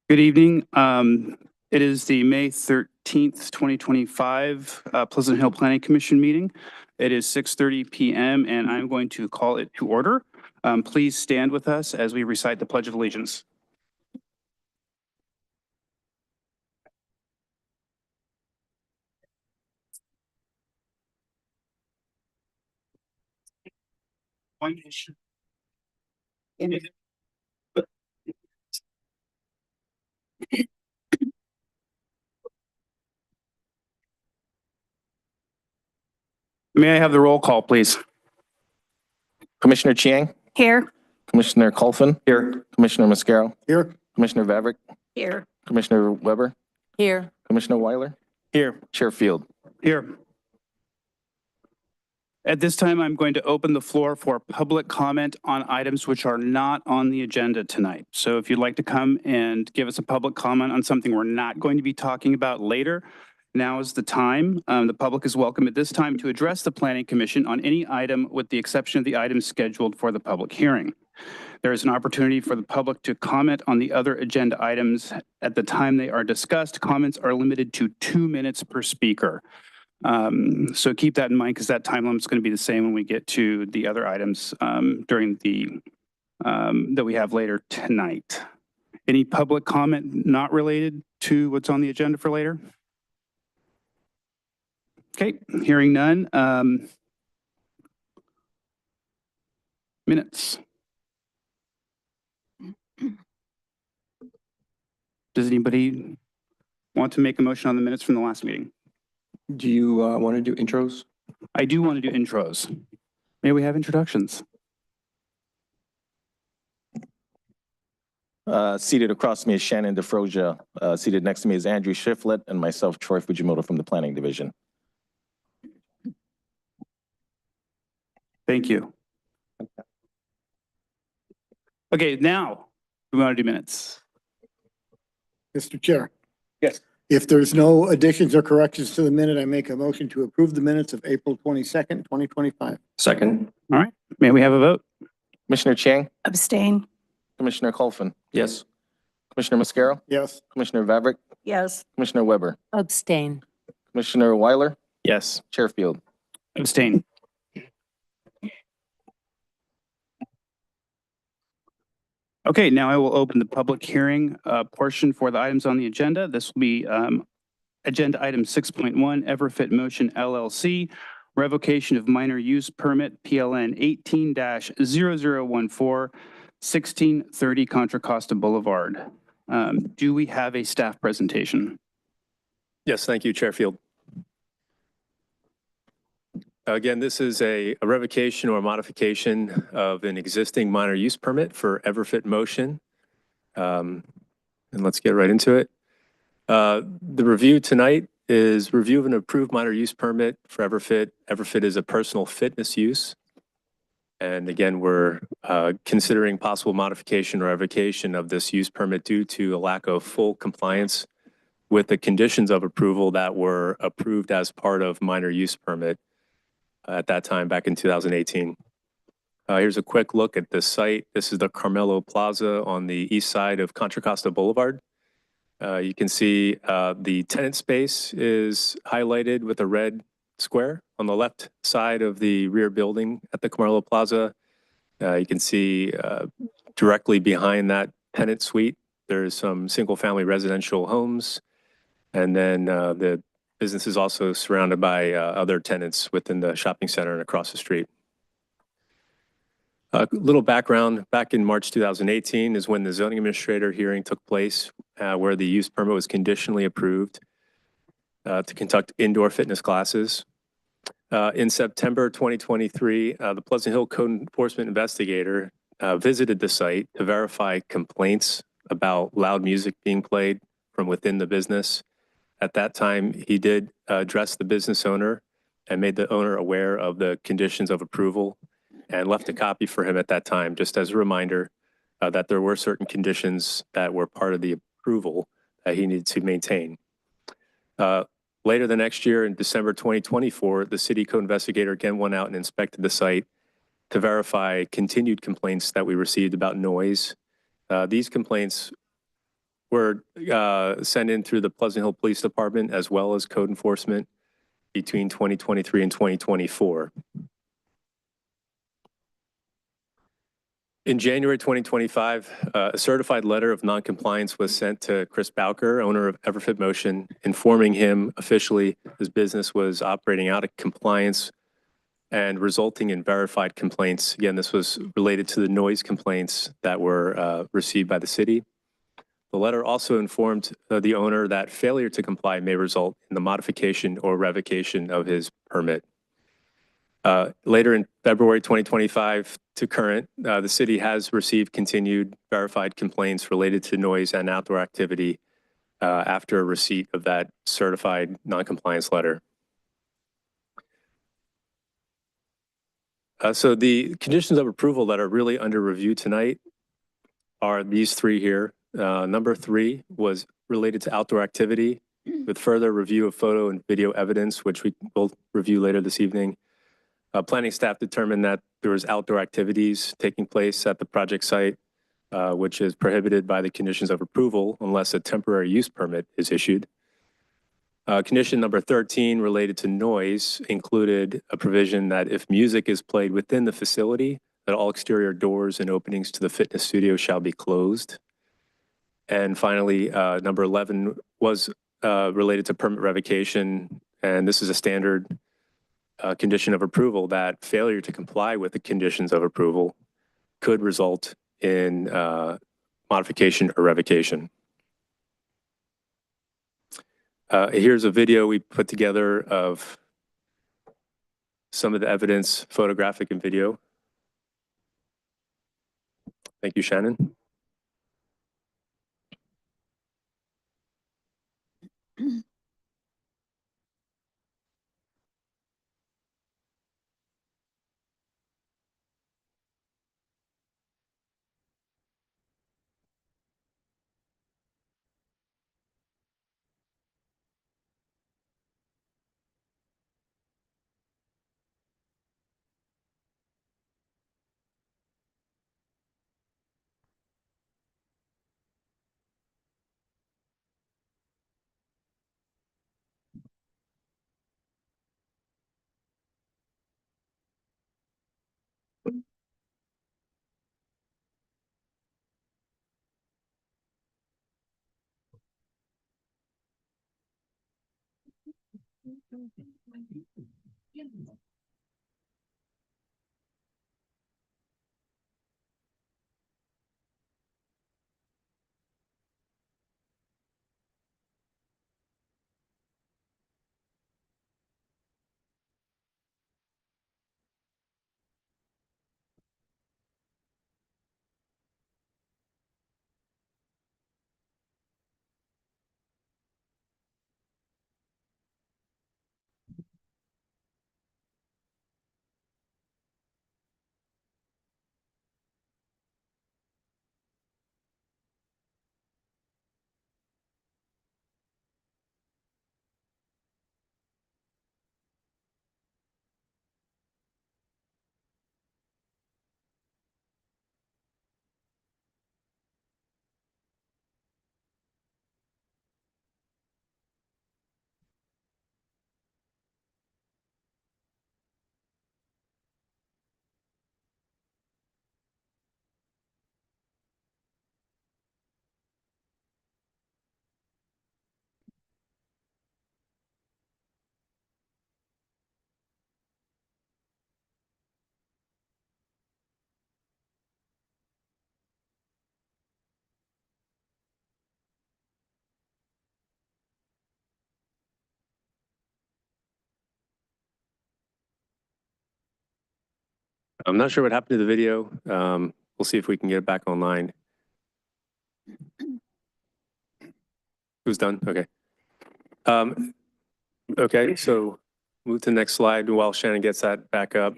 Good evening. It is the May 13th, 2025 Pleasant Hill Planning Commission meeting. It is 6:30 p.m. and I'm going to call it to order. Please stand with us as we recite the Pledge of Allegiance. One nation. May I have the roll call, please? Commissioner Chiang, Here. Commissioner Colfin, Here. Commissioner Mascaro, Here. Commissioner Vavrick, Here. Commissioner Weber, Here. Commissioner Weiler, Here. Chair Field. Here. At this time, I'm going to open the floor for public comment on items which are not on the agenda tonight. So if you'd like to come and give us a public comment on something we're not going to be talking about later, now is the time. The public is welcome at this time to address the Planning Commission on any item with the exception of the items scheduled for the public hearing. There is an opportunity for the public to comment on the other agenda items at the time they are discussed. Comments are limited to 2 minutes per speaker. So keep that in mind because that time limit is going to be the same when we get to the other items during the that we have later tonight. Any public comment not related to what's on the agenda for later? Okay, hearing none. Minutes. Does anybody want to make a motion on the minutes from the last meeting? Do you want to do intros? I do want to do intros. May we have introductions? Seated across from me is Shannon DeFroja. Seated next to me is Andrew Shiflett and myself, Troy Fujimoto from the Planning Division. Thank you. Okay, now we want to do minutes. Mr. Chair. Yes. If there's no additions or corrections to the minute, I make a motion to approve the minutes of April 22nd, 2025. Second. All right, may we have a vote? Commissioner Chiang, Abstain. Commissioner Colfin, Yes. Commissioner Mascaro, Yes. Commissioner Vavrick, Yes. Commissioner Weber, Abstain. Commissioner Weiler, Yes. Chair Field. Abstain. Okay, now I will open the public hearing portion for the items on the agenda. This will be agenda item 6.1, Everfit Motion LLC, revocation of minor use permit PLN 18-0014, 1630 Contra Costa Boulevard. Do we have a staff presentation? Yes, thank you, Chair Field. Again, this is a revocation or modification of an existing minor use permit for Everfit Motion. And let's get right into it. The review tonight is review of an approved minor use permit for Everfit. Everfit is a personal fitness use. And again, we're considering possible modification or revocation of this use permit due to a lack of full compliance with the conditions of approval that were approved as part of minor use permit at that time back in 2018. Here's a quick look at this site. This is the Carmelo Plaza on the east side of Contra Costa Boulevard. You can see the tenant space is highlighted with a red square on the left side of the rear building at the Carmelo Plaza. You can see directly behind that tenant suite, there's some single family residential homes. And then the business is also surrounded by other tenants within the shopping center and across the street. A little background, back in March 2018 is when the zoning administrator hearing took place where the use permit was conditionally approved to conduct indoor fitness classes. In September 2023, the Pleasant Hill Code Enforcement investigator visited the site to verify complaints about loud music being played from within the business. At that time, he did address the business owner and made the owner aware of the conditions of approval and left a copy for him at that time, just as a reminder that there were certain conditions that were part of the approval that he needed to maintain. Later the next year, in December 2024, the city code investigator again went out and inspected the site to verify continued complaints that we received about noise. These complaints were sent in through the Pleasant Hill Police Department as well as code enforcement between 2023 and 2024. In January 2025, a certified letter of noncompliance was sent to Chris Bowker, owner of Everfit Motion, informing him officially his business was operating out of compliance and resulting in verified complaints. Again, this was related to the noise complaints that were received by the city. The letter also informed the owner that failure to comply may result in the modification or revocation of his permit. Later in February 2025 to current, the city has received continued verified complaints related to noise and outdoor activity after receipt of that certified noncompliance letter. So the conditions of approval that are really under review tonight are these three here. Number 3 was related to outdoor activity with further review of photo and video evidence, which we will review later this evening. Planning staff determined that there was outdoor activities taking place at the project site, which is prohibited by the conditions of approval unless a temporary use permit is issued. Condition number 13 related to noise included a provision that if music is played within the facility, that all exterior doors and openings to the fitness studio shall be closed. And finally, number 11 was related to permit revocation, and this is a standard condition of approval that failure to comply with the conditions of approval could result in modification or revocation. Here's a video we put together of some of the evidence, photographic and video. Thank you, Shannon. I'm not sure what happened to the video. We'll see if we can get it back online. Who's done? Okay. Okay, so move to the next slide while Shannon gets that back up.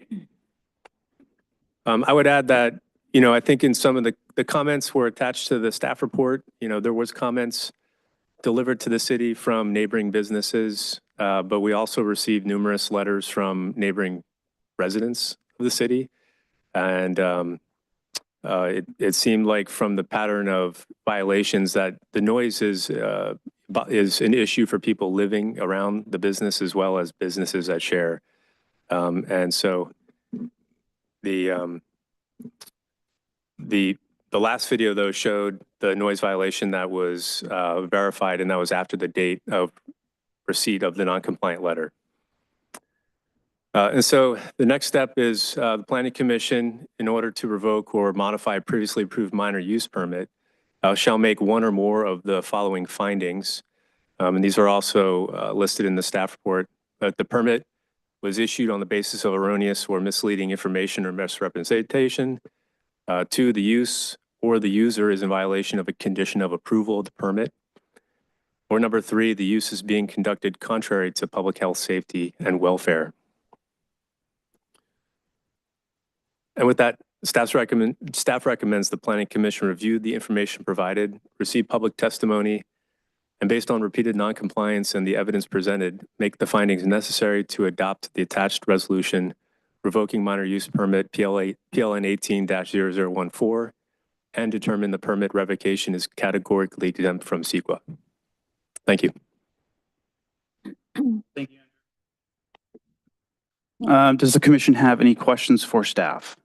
I would add that, I think in some of the comments were attached to the staff report, there was comments delivered to the city from neighboring businesses, but we also received numerous letters from neighboring residents of the city. And It seemed like from the pattern of violations that the noise is an issue for people living around the business as well as businesses that share. And so the last video though showed the noise violation that was verified, and that was after the date of receipt of the non-compliant letter. And so the next step is the Planning Commission, in order to revoke or modify a previously approved minor use permit, shall make one or more of the following findings. And these are also listed in the staff report. The permit was issued on the basis of erroneous or misleading information or misrepresentation. 2, the use or the user is in violation of a condition of approval of the permit. Or number 3, the use is being conducted contrary to public health, safety, and welfare. And with that, staff recommends the Planning Commission review the information provided, receive public testimony, and based on repeated noncompliance and the evidence presented, make the findings necessary to adopt the attached resolution revoking minor use permit PLN 18-0014 and determine the permit revocation is categorically exempt from CEQA. Thank you. Thank you. Does the commission have any questions for staff?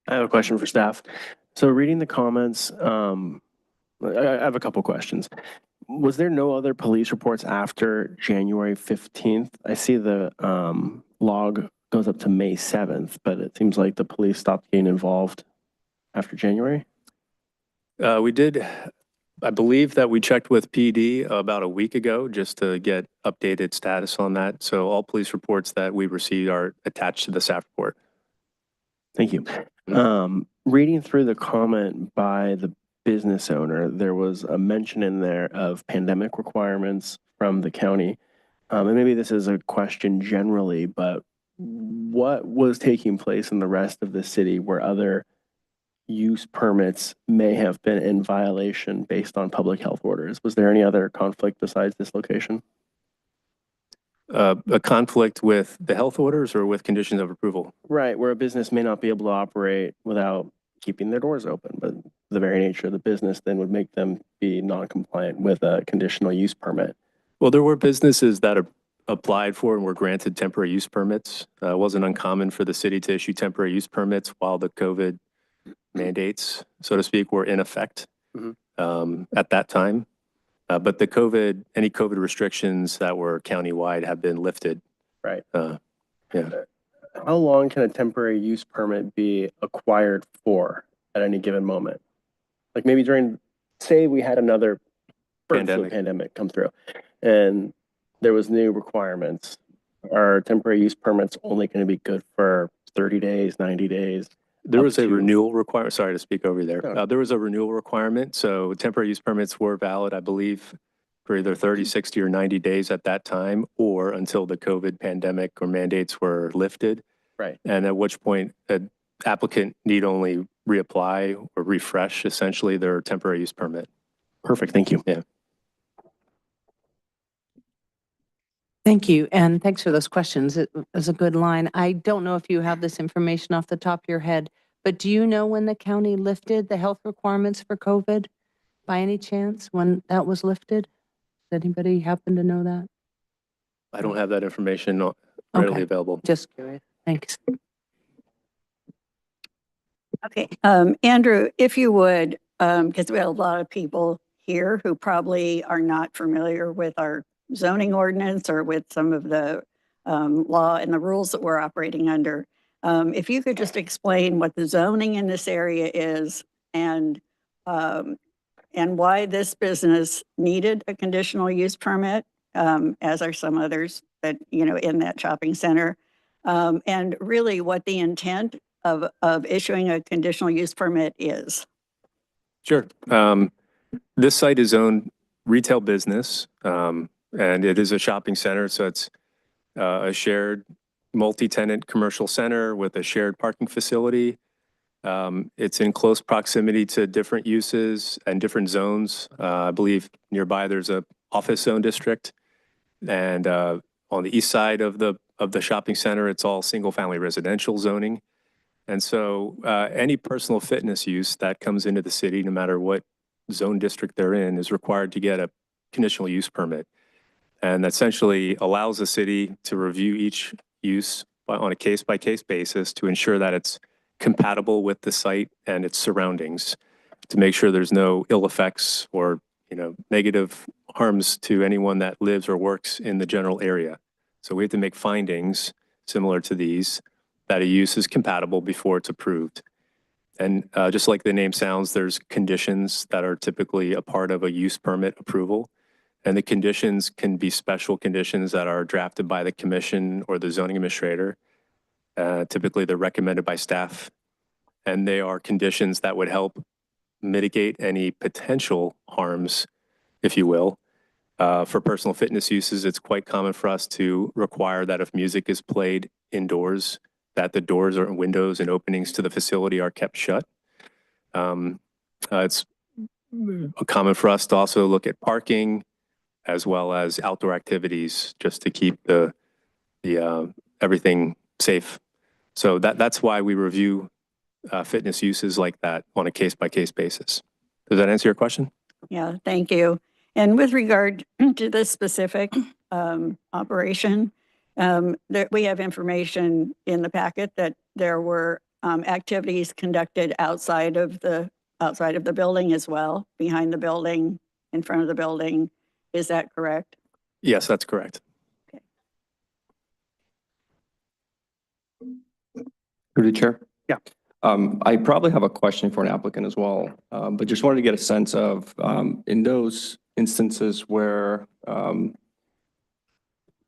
I have a question for staff. So reading the comments, I have a couple questions. Was there no other police reports after January 15th? I see the log goes up to May 7th, but it seems like the police stopped getting involved after January. We did, I believe that we checked with PD about a week ago just to get updated status on that. So all police reports that we received are attached to the staff report. Thank you. Reading through the comment by the business owner, there was a mention in there of pandemic requirements from the county. And maybe this is a question generally, but what was taking place in the rest of the city where other use permits may have been in violation based on public health orders? Was there any other conflict besides this location? A conflict with the health orders or with conditions of approval? Right, where a business may not be able to operate without keeping their doors open, but the very nature of the business then would make them be non-compliant with a conditional use permit. Well, there were businesses that applied for and were granted temporary use permits. It wasn't uncommon for the city to issue temporary use permits while the COVID mandates, so to speak, were in effect at that time. But any COVID restrictions that were countywide have been lifted. Right. Yeah. How long can a temporary use permit be acquired for at any given moment? Like maybe during, say we had another pandemic come through and there was new requirements. Are temporary use permits only going to be good for 30 days, 90 days? There was a renewal requirement. Sorry to speak over you there. No. There was a renewal requirement. So temporary use permits were valid, I believe, for either 30, 60, or 90 days at that time, or until the COVID pandemic or mandates were lifted. Right. And at which point an applicant need only reapply or refresh essentially their temporary use permit. Perfect. Thank you. Yeah. Thank you, and thanks for those questions. It was a good line. I don't know if you have this information off the top of your head, but do you know when the county lifted the health requirements for COVID? By any chance, when that was lifted? Does anybody happen to know that? I don't have that information readily Okay. available. Just curious. Thanks. Okay, Andrew, if you would, because we have a lot of people here who probably are not familiar with our zoning ordinance or with some of the law and the rules that we're operating under. If you could just explain what the zoning in this area is and why this business needed a conditional use permit, as are some others that, in that shopping center, and really what the intent of issuing a conditional use permit is. Sure. This site is owned retail business. And it is a shopping center, so it's a shared multi-tenant commercial center with a shared parking facility. It's in close proximity to different uses and different zones. I believe nearby there's a office zone district. And on the east side of the of the shopping center. It's all single-family residential zoning. And so any personal fitness use that comes into the city, no matter what zone district they're in, is required to get a conditional use permit. And essentially allows the city to review each use on a case-by-case basis to ensure that it's compatible with the site and its surroundings, to make sure there's no ill effects or, negative harms to anyone that lives or works in the general area. So we have to make findings similar to these, that a use is compatible before it's approved. And just like the name sounds, there's conditions that are typically a part of a use permit approval. And the conditions can be special conditions that are drafted by the commission or the zoning administrator. Typically, they're recommended by staff. And they are conditions that would help mitigate any potential harms, if you will. For personal fitness uses, it's quite common for us to require that if music is played indoors, that the doors or windows and openings to the facility are kept shut. It's common for us to also look at parking as well as outdoor activities, just to keep the everything safe. So that's why we review fitness uses like that on a case-by-case basis. Does that answer your question? Yeah, thank you. And with regard to this specific operation, that we have information in the packet that there were activities conducted outside of the building as well, behind the building, in front of the building. Is that correct? Yes, that's correct. Through the chair? Yeah. I probably have a question for an applicant as well, but just wanted to get a sense of, in those instances where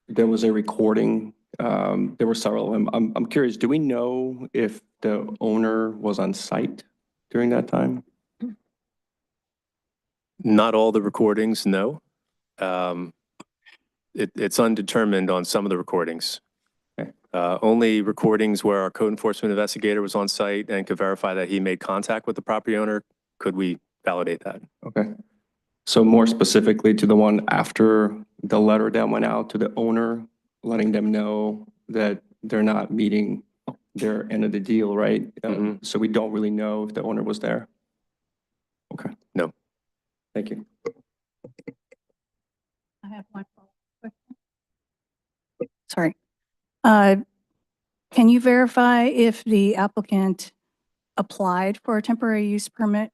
there was a recording, there were several of them. I'm curious, do we know if the owner was on site during that time? Not all the recordings, no. It's undetermined on some of the recordings. Okay. Only recordings where our code enforcement investigator was on site and could verify that he made contact with the property owner, could we validate that. Okay. So more specifically to the one after the letter that went out to the owner, letting them know that they're not meeting their end of the deal, right? Mhm. So we don't really know if the owner was there? Okay. No. Thank you. I have one follow-up question. Sorry. Can you verify if the applicant applied for a temporary use permit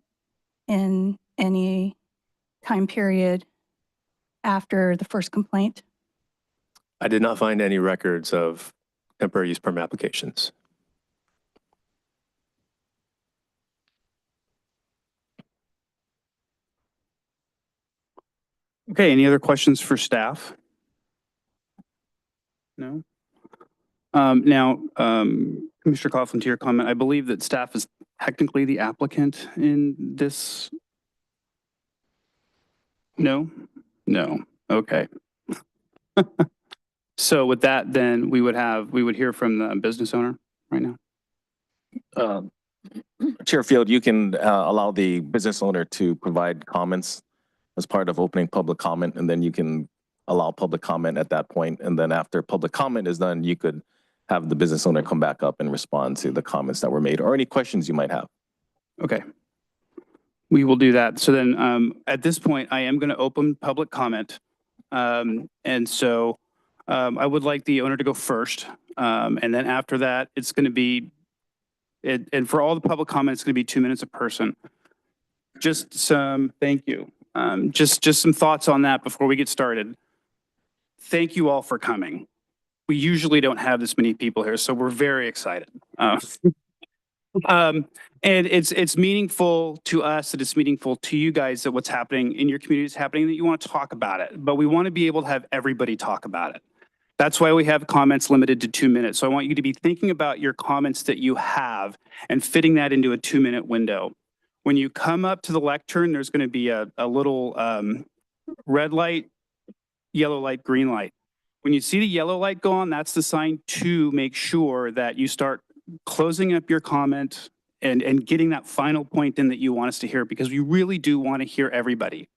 in any time period after the first complaint? I did not find any records of temporary use permit applications. Okay, any other questions for staff? No? Now, Commissioner Coughlin, to your comment, I believe that staff is technically the applicant in this. No? No. Okay. So with that, then we would hear from the business owner right now. Chair Field, you can allow the business owner to provide comments as part of opening public comment, and then you can allow public comment at that point. And then after public comment is done, you could have the business owner come back up and respond to the comments that were made or any questions you might have. Okay. We will do that. So then at this point, I am going to open public comment. And so I would like the owner to go first. And then after that, it's going to be, and for all the public comments, it's going to be 2 minutes a person. Just some, thank you. Just some thoughts on that before we get started. Thank you all for coming. We usually don't have this many people here, so we're very excited. And it's meaningful to us, that it's meaningful to you guys, that what's happening in your community is happening, that you want to talk about it, but we want to be able to have everybody talk about it. That's why we have comments limited to 2 minutes. So I want you to be thinking about your comments that you have and fitting that into a 2-minute window. When you come up to the lectern, there's going to be a little red light, yellow light, green light. When you see the yellow light go on, that's the sign to make sure that you start closing up your comment and getting that final point in that you want us to hear, because we really do want to hear everybody.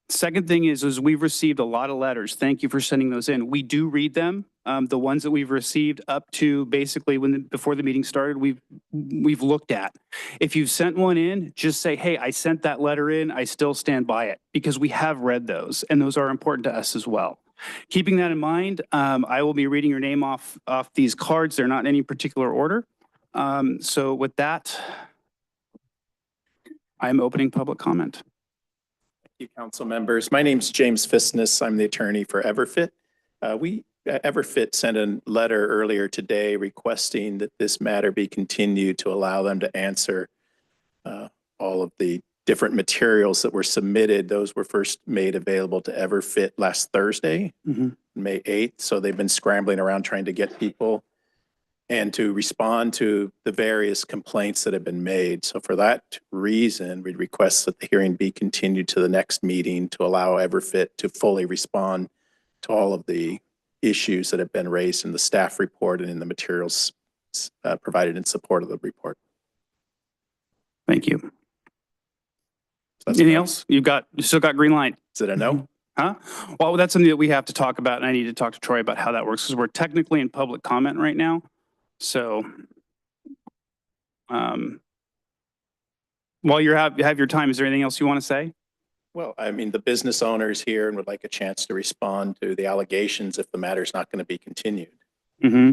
Second thing is we've received a lot of letters. Thank you for sending those in. We do read them. The ones that we've received up to basically before the meeting started, we've looked at. If you've sent one in, just say, hey, I sent that letter in. I still stand by it, because we have read those and those are important to us as well. Keeping that in mind, I will be reading your name off these cards. They're not in any particular order. So with that, I'm opening public comment. Thank you, council members. My name's James Fisness. I'm the attorney for Everfit. Everfit sent a letter earlier today requesting that this matter be continued to allow them to answer all of the different materials that were submitted. Those were first made available to Everfit last Thursday, May 8th. So they've been scrambling around trying to get people and to respond to the various complaints that have been made. So for that reason, we'd request that the hearing be continued to the next meeting to allow Everfit to fully respond to all of the issues that have been raised in the staff report and in the materials provided in support of the report. Thank you. That's Anything fine. else? You still got green light? Is it a no? Huh? Well, that's something that we have to talk about, and I need to talk to Troy about how that works, because we're technically in public comment right now. So, while you have your time, is there anything else you want to say? Well, I mean, the business owner is here and would like a chance to respond to the allegations if the matter's not going to be continued. Mm-hmm.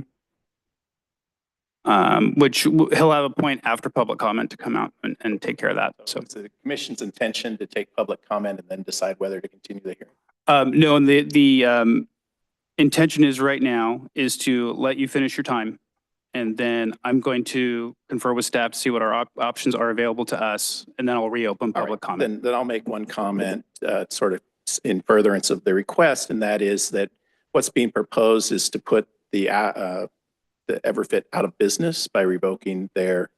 Which he'll have a point after public comment to come out and take care of that. So it's the commission's intention to take public comment and then decide whether to continue the hearing. no, and the intention is right now is to let you finish your time. And then I'm going to confer with staff to see what our options are available to us. And then I'll reopen All public right, comment. Then I'll make one comment sort of in furtherance of the request. And that is that what's being proposed is to put the Everfit out of business by revoking their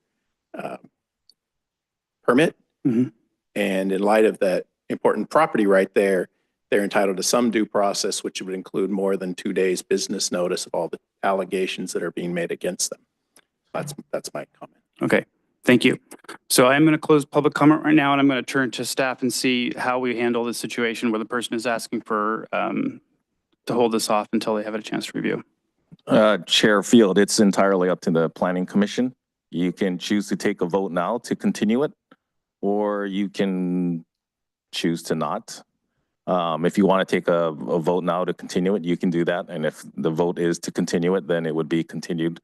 permit. Mhm. And in light of that important property right there, they're entitled to some due process, which would include more than 2 days business notice of all the allegations that are being made against them. That's my comment. Okay, thank you. So I'm going to close public comment right now, and I'm going to turn to staff and see how we handle the situation where the person is asking for to hold this off until they have a chance to review. Chair Field, it's entirely up to the Planning Commission. You can choose to take a vote now to continue it, or you can choose to not. If you want to take a vote now to continue it, you can do that. And if the vote is to continue it, then it would be continued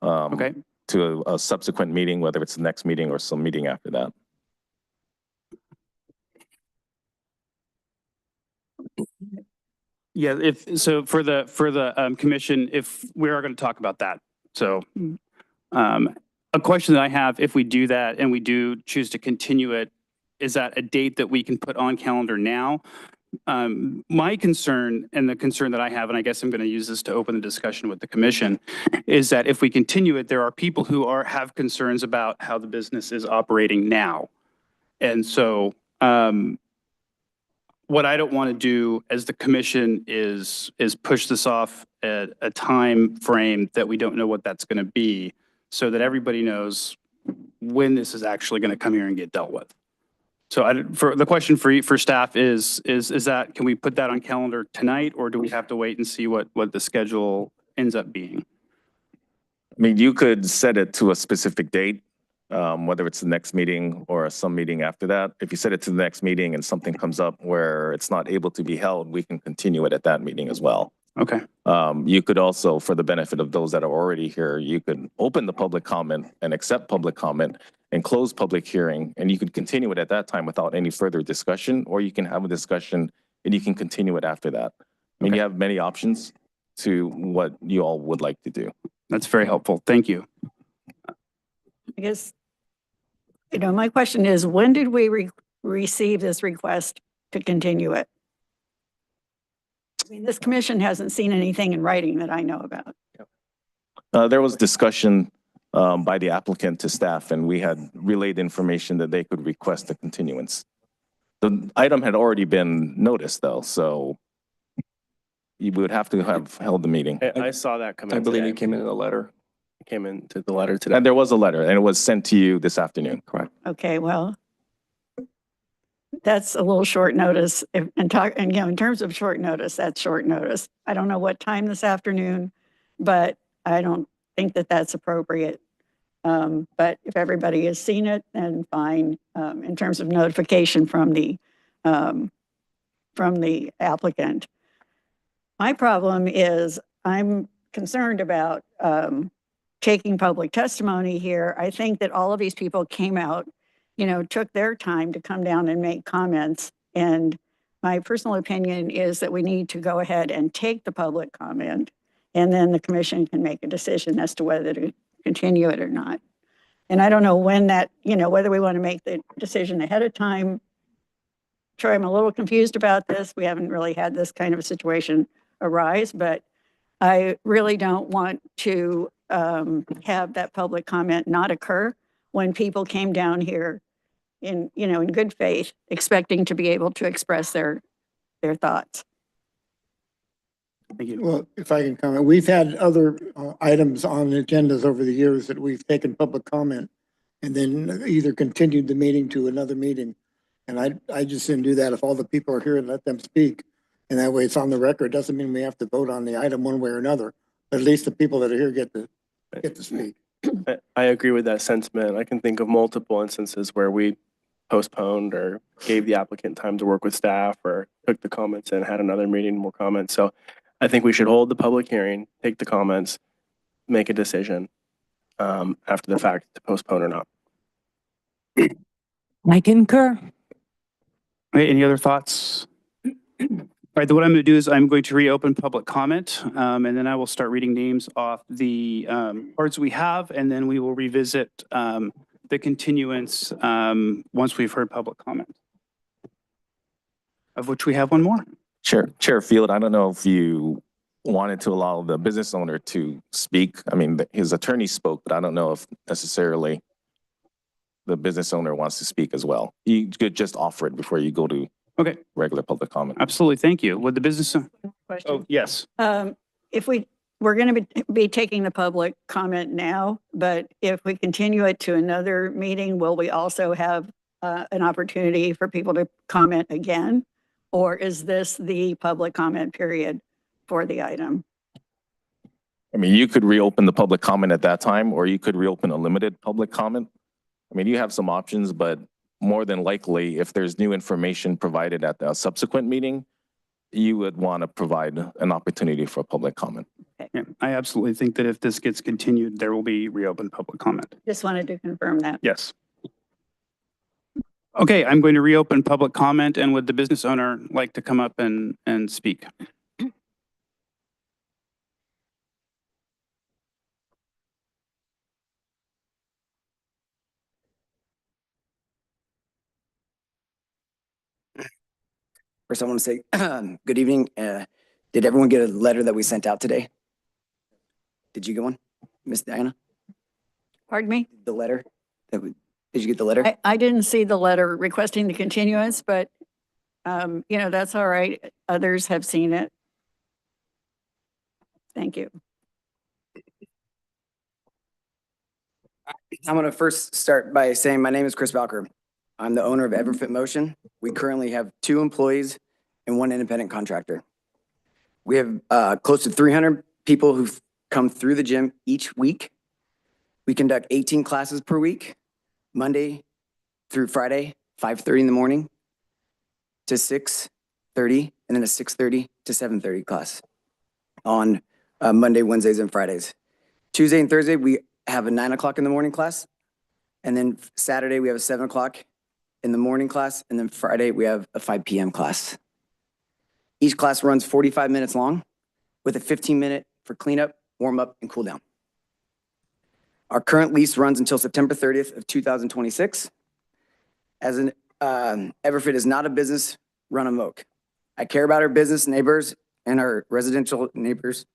Okay, to a subsequent meeting, whether it's the next meeting or some meeting after that. yeah, for the commission, if we are going to talk about that. So a question that I have, if we do that and we do choose to continue it, is that a date that we can put on calendar now? My concern, and the concern that I have, and I guess I'm going to use this to open the discussion with the commission, is that if we continue it, there are people who have concerns about how the business is operating now. And so what I don't want to do as the commission is push this off at a time frame that we don't know what that's going to be, so that everybody knows when this is actually going to come here and get dealt with. So for the question for staff is that, can we put that on calendar tonight, or do we have to wait and see what the schedule ends up being? I mean, you could set it to a specific date, whether it's the next meeting or some meeting after that. If you set it to the next meeting and something comes up where it's not able to be held, we can continue it at that meeting as well. Okay. You could also, for the benefit of those that are already here, you could open the public comment and accept public comment and close public hearing, and you could continue it at that time without any further discussion, or you can have a discussion and you can continue it after that. I mean, Okay. you have many options to what you all would like to do. That's very helpful. Thank you. I guess, my question is, when did we receive this request to continue it? I mean, this commission hasn't seen anything in writing that I know about. There was discussion by the applicant to staff, and we had relayed information that they could request a continuance. The item had already been noticed, though, so you would have to have held the meeting. I saw that come in I believe today. it came in a letter. It came into the letter today. And there was a letter, and it was sent to you this afternoon. Correct. Okay, well, that's a little short notice. And you know, in terms of short notice, that's short notice. I don't know what time this afternoon, but I don't think that that's appropriate. But if everybody has seen it, then fine. In terms of notification from the applicant. My problem is I'm concerned about taking public testimony here. I think that all of these people came out, you know, took their time to come down and make comments. And my personal opinion is that we need to go ahead and take the public comment, and then the commission can make a decision as to whether to continue it or not. And I don't know when that, you know, whether we want to make the decision ahead of time. Troy, I'm a little confused about this. We haven't really had this kind of a situation arise, but I really don't want to have that public comment not occur when people came down here in, you know, in good faith, expecting to be able to express their thoughts. Thank you. Well, if I can comment, we've had other items on the agendas over the years that we've taken public comment and then either continued the meeting to another meeting. And I just didn't do that. If all the people are here and let them speak, and that way it's on the record, doesn't mean we have to vote on the item one way or another. But at least the people that are here get to speak. I agree with that sentiment. I can think of multiple instances where we postponed or gave the applicant time to work with staff or took the comments and had another meeting, more comments. So I think we should hold the public hearing, take the comments, make a decision after the fact to postpone or not. I concur. Okay, any other thoughts? All right, then what I'm going to do is I'm going to reopen public comment, and then I will start reading names off the cards we have, and then we will revisit the continuance once we've heard public comment, of which we have one more. Chair Field, I don't know if you wanted to allow the business owner to speak. I mean, his attorney spoke, but I don't know if necessarily the business owner wants to speak as well. You could just offer it before you go to Okay, regular public comment. absolutely. Thank you. Would the business? Question. Oh, yes. If we're going to be taking the public comment now, but if we continue it to another meeting, will we also have an opportunity for people to comment again? Or is this the public comment period for the item? I mean, you could reopen the public comment at that time, or you could reopen a limited public comment. I mean, you have some options, but more than likely, if there's new information provided at the subsequent meeting, you would want to provide an opportunity for public comment. Yeah, I absolutely think that if this gets continued, there will be reopened public comment. Just wanted to confirm that. Yes. Okay, I'm going to reopen public comment, and would the business owner like to come up and speak? First, I want to say good evening. Did everyone get a letter that we sent out today? Did you get one, Miss Diana? Pardon me? The letter? Did you get the letter? I didn't see the letter requesting the continuance, but, you know, that's all right. Others have seen it. Thank you. I'm going to first start by saying my name is Chris Valker. I'm the owner of Everfit Motion. We currently have 2 employees and 1 independent contractor. We have close to 300 people who've come through the gym each week. We conduct 18 classes per week, Monday through Friday, 5:30 in the morning to 6:30, and then a 6:30 to 7:30 class on Monday, Wednesdays, and Fridays. Tuesday and Thursday, we have a 9 o'clock in the morning class. And then Saturday, we have a 7 o'clock in the morning class. And then Friday, we have a 5 p.m. class. Each class runs 45 minutes long with a 15-minute for cleanup, warm up, and cool down. Our current lease runs until September 30th of 2026. As an Everfit is not a business run amok. I care about our business neighbors and our residential neighbors.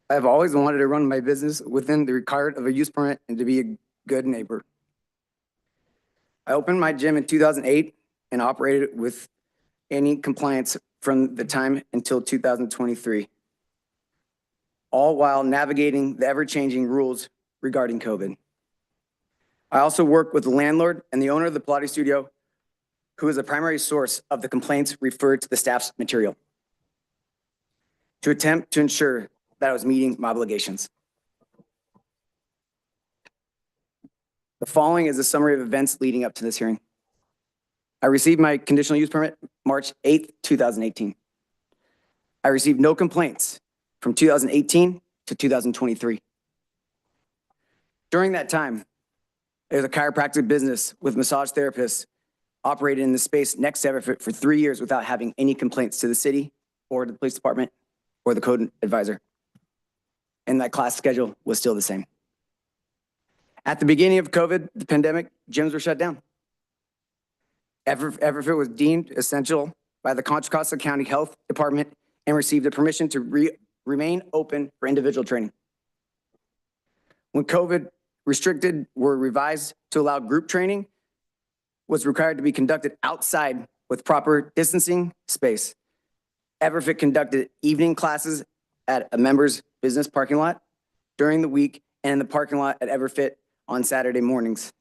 I've always wanted to run my business within the requirement of a use permit and to be a good neighbor. I opened my gym in 2008 and operated with any compliance from the time until 2023, all while navigating the ever-changing rules regarding COVID. I also work with the landlord and the owner of the Pilates studio who is the primary source of the complaints referred to the staff's material, to attempt to ensure that I was meeting my obligations. The following is a summary of events leading up to this hearing. I received my conditional use permit March 8th, 2018. I received no complaints from 2018 to 2023. During that time, there was a chiropractic business with massage therapists operated in the space next to Everfit for 3 years without having any complaints to the city or the police department or the code advisor. And that class schedule was still the same. At the beginning of COVID, the pandemic, gyms were shut down. Everfit was deemed essential by the Contra Costa County Health Department and received a permission to remain open for individual training. When COVID restricted were revised to allow group training, was required to be conducted outside with proper distancing space. Everfit conducted evening classes at a member's business parking lot during the week and in the parking lot at Everfit on Saturday mornings.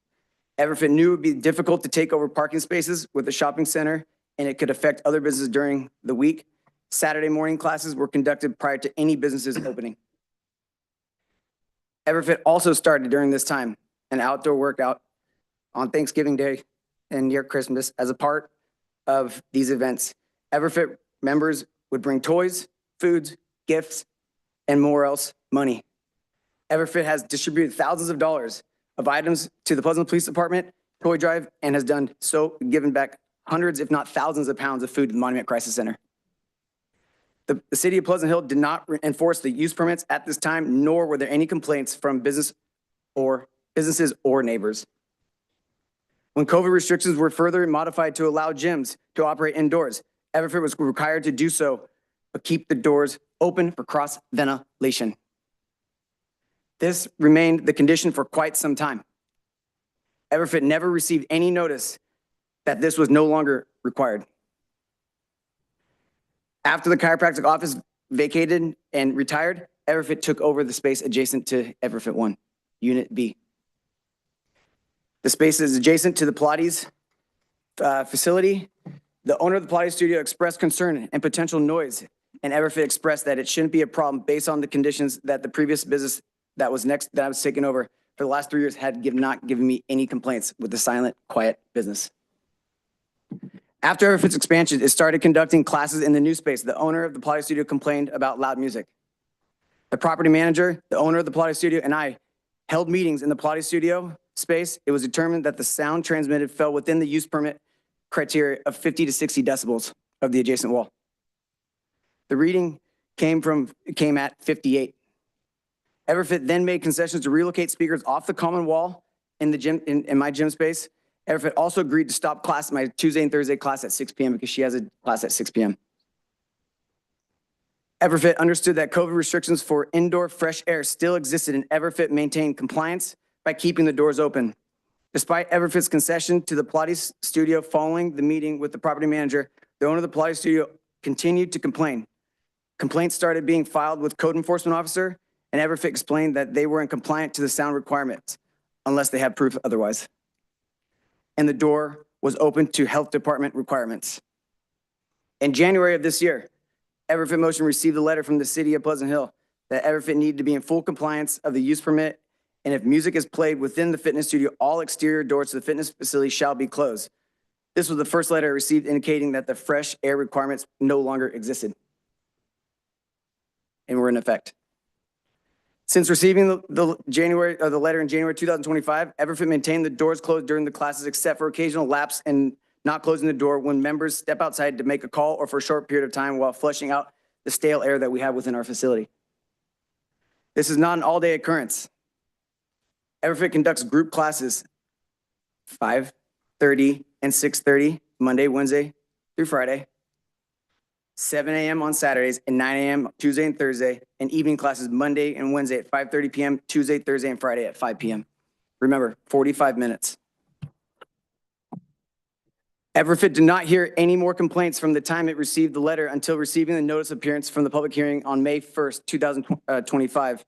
Everfit knew it would be difficult to take over parking spaces with the shopping center and it could affect other businesses during the week. Saturday morning classes were conducted prior to any businesses opening. Everfit also started during this time an outdoor workout on Thanksgiving Day and near Christmas as a part of these events. Everfit members would bring toys, foods, gifts, and more else, money. Everfit has distributed thousands of dollars of items to the Pleasant Police Department, Toy Drive, and has done so, given back hundreds, if not thousands of pounds of food to the Monument Crisis Center. The city of Pleasant Hill did not enforce the use permits at this time, nor were there any complaints from businesses or neighbors. When COVID restrictions were further modified to allow gyms to operate indoors, Everfit was required to do so, but keep the doors open for cross ventilation. This remained the condition for quite some time. Everfit never received any notice that this was no longer required. After the chiropractic office vacated and retired, Everfit took over the space adjacent to Everfit 1, Unit B. The space is adjacent to the Pilates facility. The owner of the Pilates studio expressed concern and potential noise, and Everfit expressed that it shouldn't be a problem based on the conditions that the previous business that I was taking over for the last 3 years had not given me any complaints with the silent, quiet business. After Everfit's expansion, it started conducting classes in the new space. The owner of the Pilates studio complained about loud music. The property manager, the owner of the Pilates studio, and I held meetings in the Pilates studio space. It was determined that the sound transmitted fell within the use permit criteria of 50 to 60 decibels of the adjacent wall. The reading came at 58. Everfit then made concessions to relocate speakers off the common wall in the gym, in my gym space. Everfit also agreed to stop class, my Tuesday and Thursday class at 6 p.m. because she has a class at 6 p.m. Everfit understood that COVID restrictions for indoor fresh air still existed, and Everfit maintained compliance by keeping the doors open. Despite Everfit's concession to the Pilates studio following the meeting with the property manager, the owner of the Pilates studio continued to complain. Complaints started being filed with code enforcement officer, and Everfit explained that they were in compliant to the sound requirements unless they had proof otherwise. And the door was open to health department requirements. In January of this year, Everfit Motion received a letter from the city of Pleasant Hill that Everfit needed to be in full compliance of the use permit, and if music is played within the fitness studio, all exterior doors to the fitness facility shall be closed. This was the first letter I received indicating that the fresh air requirements no longer existed and were in effect. Since receiving the letter in January 2025, Everfit maintained the doors closed during the classes except for occasional lapse and not closing the door when members step outside to make a call or for a short period of time while flushing out the stale air that we have within our facility. This is not an all-day occurrence. Everfit conducts group classes 5:30 and 6:30, Monday, Wednesday through Friday, 7 a.m. on Saturdays, and 9 a.m. Tuesday and Thursday, and evening classes Monday and Wednesday at 5:30 p.m., Tuesday, Thursday, and Friday at 5 p.m. Remember, 45 minutes. Everfit did not hear any more complaints from the time it received the letter until receiving the notice of appearance from the public hearing on May 1st, 2025.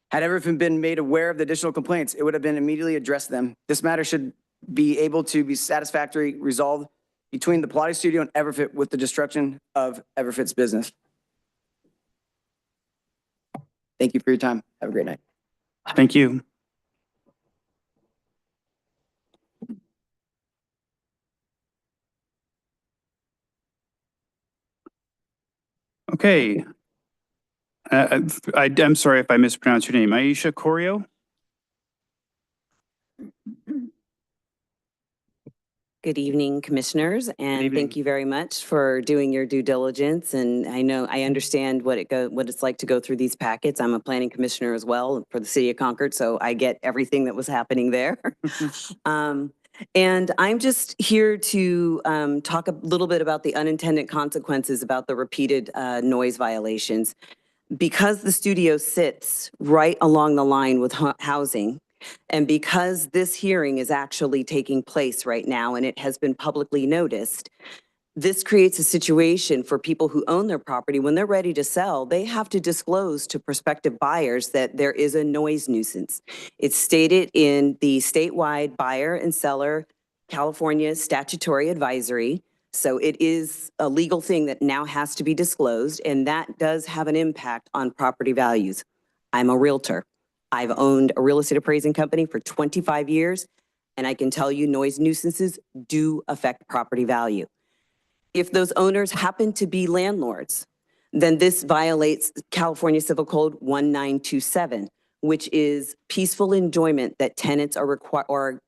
Had Everfit been made aware of the additional complaints, it would have been immediately addressed them. This matter should be able to be satisfactorily resolved between the Pilates studio and Everfit with the destruction of Everfit's business. Thank you for your time. Have a great night. Thank you. Okay. I'm sorry if I mispronounced your name. Aisha Corio? Good evening, commissioners, and evening. thank you very much for doing your due diligence. And I understand what it's like to go through these packets. I'm a planning commissioner as well for the city of Concord, so I get everything that was happening there. And I'm just here to talk a little bit about the unintended consequences about the repeated noise violations. Because the studio sits right along the line with housing, and because this hearing is actually taking place right now and it has been publicly noticed, this creates a situation for people who own their property. When they're ready to sell, they have to disclose to prospective buyers that there is a noise nuisance. It's stated in the statewide buyer and seller California statutory advisory. So it is a legal thing that now has to be disclosed, and that does have an impact on property values. I'm a realtor. I've owned a real estate appraising company for 25 years, and I can tell you noise nuisances do affect property value. If those owners happen to be landlords, then this violates California Civil Code 1927, which is peaceful enjoyment that tenants are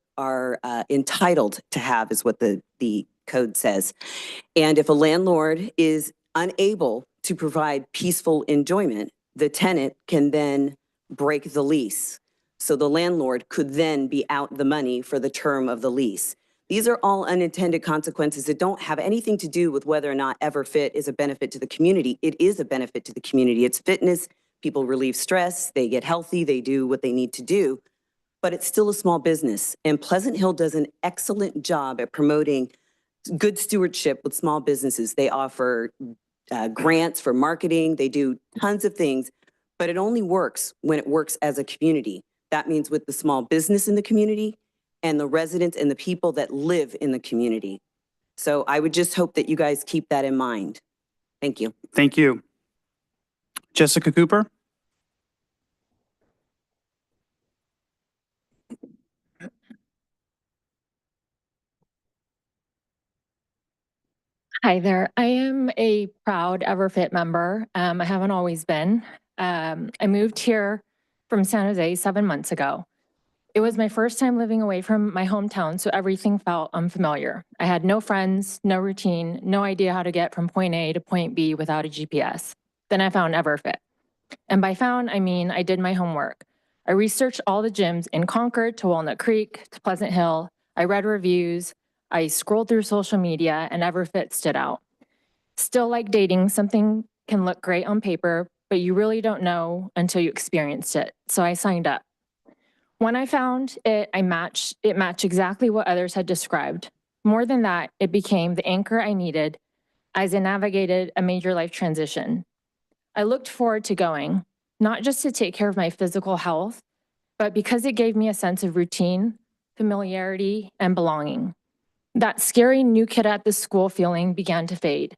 entitled to have, is what the code says. And if a landlord is unable to provide peaceful enjoyment, the tenant can then break the lease. So the landlord could then be out the money for the term of the lease. These are all unintended consequences that don't have anything to do with whether or not Everfit is a benefit to the community. It is a benefit to the community. It's fitness. People relieve stress. They get healthy. They do what they need to do. But it's still a small business. And Pleasant Hill does an excellent job at promoting good stewardship with small businesses. They offer grants for marketing. They do tons of things, but it only works when it works as a community. That means with the small business in the community and the residents and the people that live in the community. So I would just hope that you guys keep that in mind. Thank you. Thank you. Jessica Cooper? Hi there. I am a proud Everfit member. I haven't always been. I moved here from San Jose 7 months ago. It was my first time living away from my hometown, so everything felt unfamiliar. I had no friends, no routine, no idea how to get from point A to point B without a GPS. Then I found Everfit. And by found, I mean I did my homework. I researched all the gyms in Concord to Walnut Creek to Pleasant Hill. I read reviews. I scrolled through social media, and Everfit stood out. Still, like dating, something can look great on paper, but you really don't know until you experienced it. So I signed up. When I found it, it matched exactly what others had described. More than that, it became the anchor I needed as I navigated a major life transition. I looked forward to going, not just to take care of my physical health, but because it gave me a sense of routine, familiarity, and belonging. That scary new kid at the school feeling began to fade.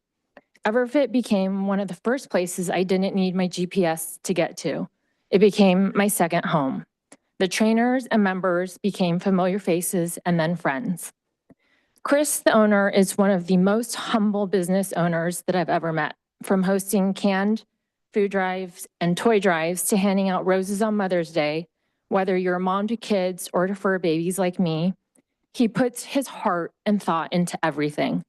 Everfit became one of the first places I didn't need my GPS to get to. It became my second home. The trainers and members became familiar faces and then friends. Chris, the owner, is one of the most humble business owners that I've ever met. From hosting canned food drives and toy drives to handing out roses on Mother's Day, whether you're a mom to kids or to fur babies like me, he puts his heart and thought into everything.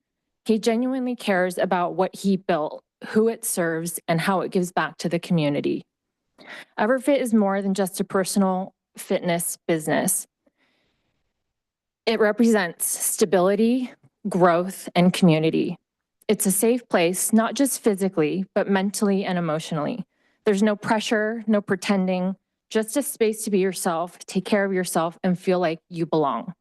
He genuinely cares about what he built, who it serves, and how it gives back to the community. Everfit is more than just a personal fitness business. It represents stability, growth, and community. It's a safe place, not just physically, but mentally and emotionally. There's no pressure, no pretending, just a space to be yourself, take care of yourself, and feel like you belong.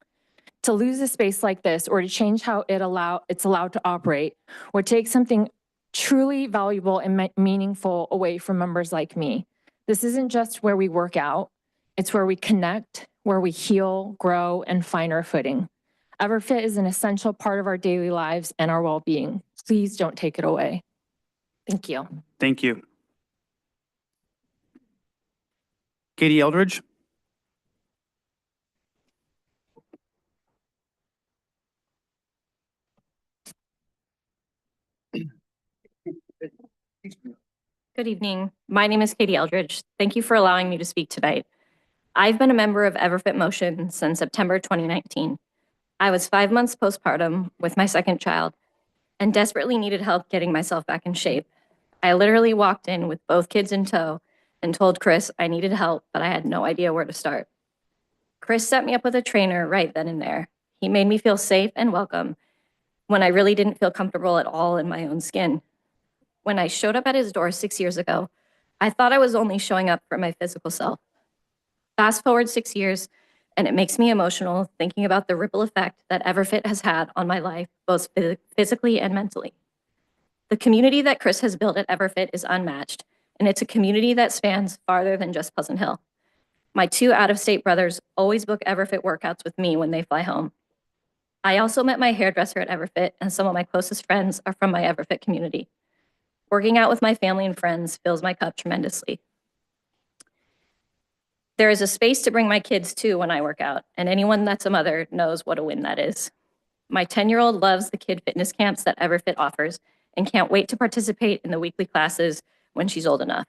To lose a space like this or to change how it's allowed to operate would take something truly valuable and meaningful away from members like me. This isn't just where we work out, it's where we connect, where we heal, grow, and find our footing. Everfit is an essential part of our daily lives and our well-being. Please don't take it away. Thank you. Thank you. Katie Eldridge? Good evening. My name is Katie Eldridge. Thank you for allowing me to speak tonight. I've been a member of Everfit Motion since September 2019. I was 5 months postpartum with my second child and desperately needed help getting myself back in shape. I literally walked in with both kids in tow and told Chris I needed help, but I had no idea where to start. Chris set me up with a trainer right then and there. He made me feel safe and welcome when I really didn't feel comfortable at all in my own skin. When I showed up at his door 6 years ago, I thought I was only showing up for my physical self. Fast forward 6 years, and it makes me emotional thinking about the ripple effect that Everfit has had on my life, both physically and mentally. The community that Chris has built at Everfit is unmatched, and it's a community that spans farther than just Pleasant Hill. My 2 out-of-state brothers always book Everfit workouts with me when they fly home. I also met my hairdresser at Everfit, and some of my closest friends are from my Everfit community. Working out with my family and friends fills my cup tremendously. There is a space to bring my kids to when I work out, and anyone that's a mother knows what a win that is. My 10-year-old loves the kid fitness camps that Everfit offers and can't wait to participate in the weekly classes when she's old enough.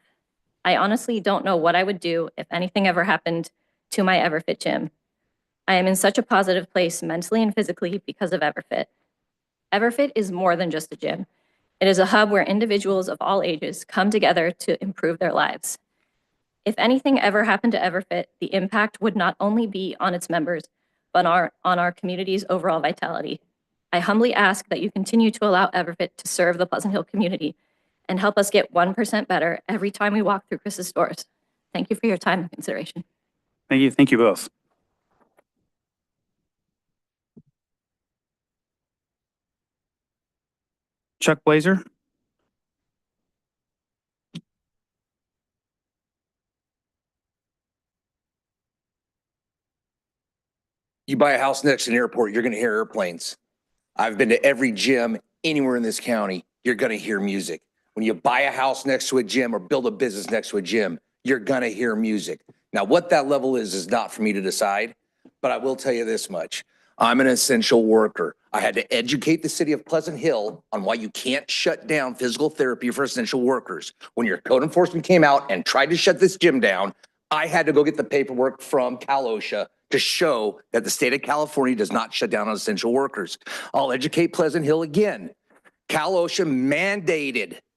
I honestly don't know what I would do if anything ever happened to my Everfit gym. I am in such a positive place mentally and physically because of Everfit. Everfit is more than just a gym. It is a hub where individuals of all ages come together to improve their lives. If anything ever happened to Everfit, the impact would not only be on its members, but on our community's overall vitality. I humbly ask that you continue to allow Everfit to serve the Pleasant Hill community and help us get 1% better every time we walk through Chris's doors. Thank you for your time and consideration. Thank you. Thank you both. Chuck Blazer? You buy a house next to an airport, you're going to hear airplanes. I've been to every gym anywhere in this county. You're going to hear music. When you buy a house next to a gym or build a business next to a gym, you're going to hear music. Now, what that level is not for me to decide, but I will tell you this much. I'm an essential worker. I had to educate the city of Pleasant Hill on why you can't shut down physical therapy for essential workers. When your code enforcement came out and tried to shut this gym down, I had to go get the paperwork from Cal OSHA to show that the state of California does not shut down on essential workers. I'll educate Pleasant Hill again. Cal OSHA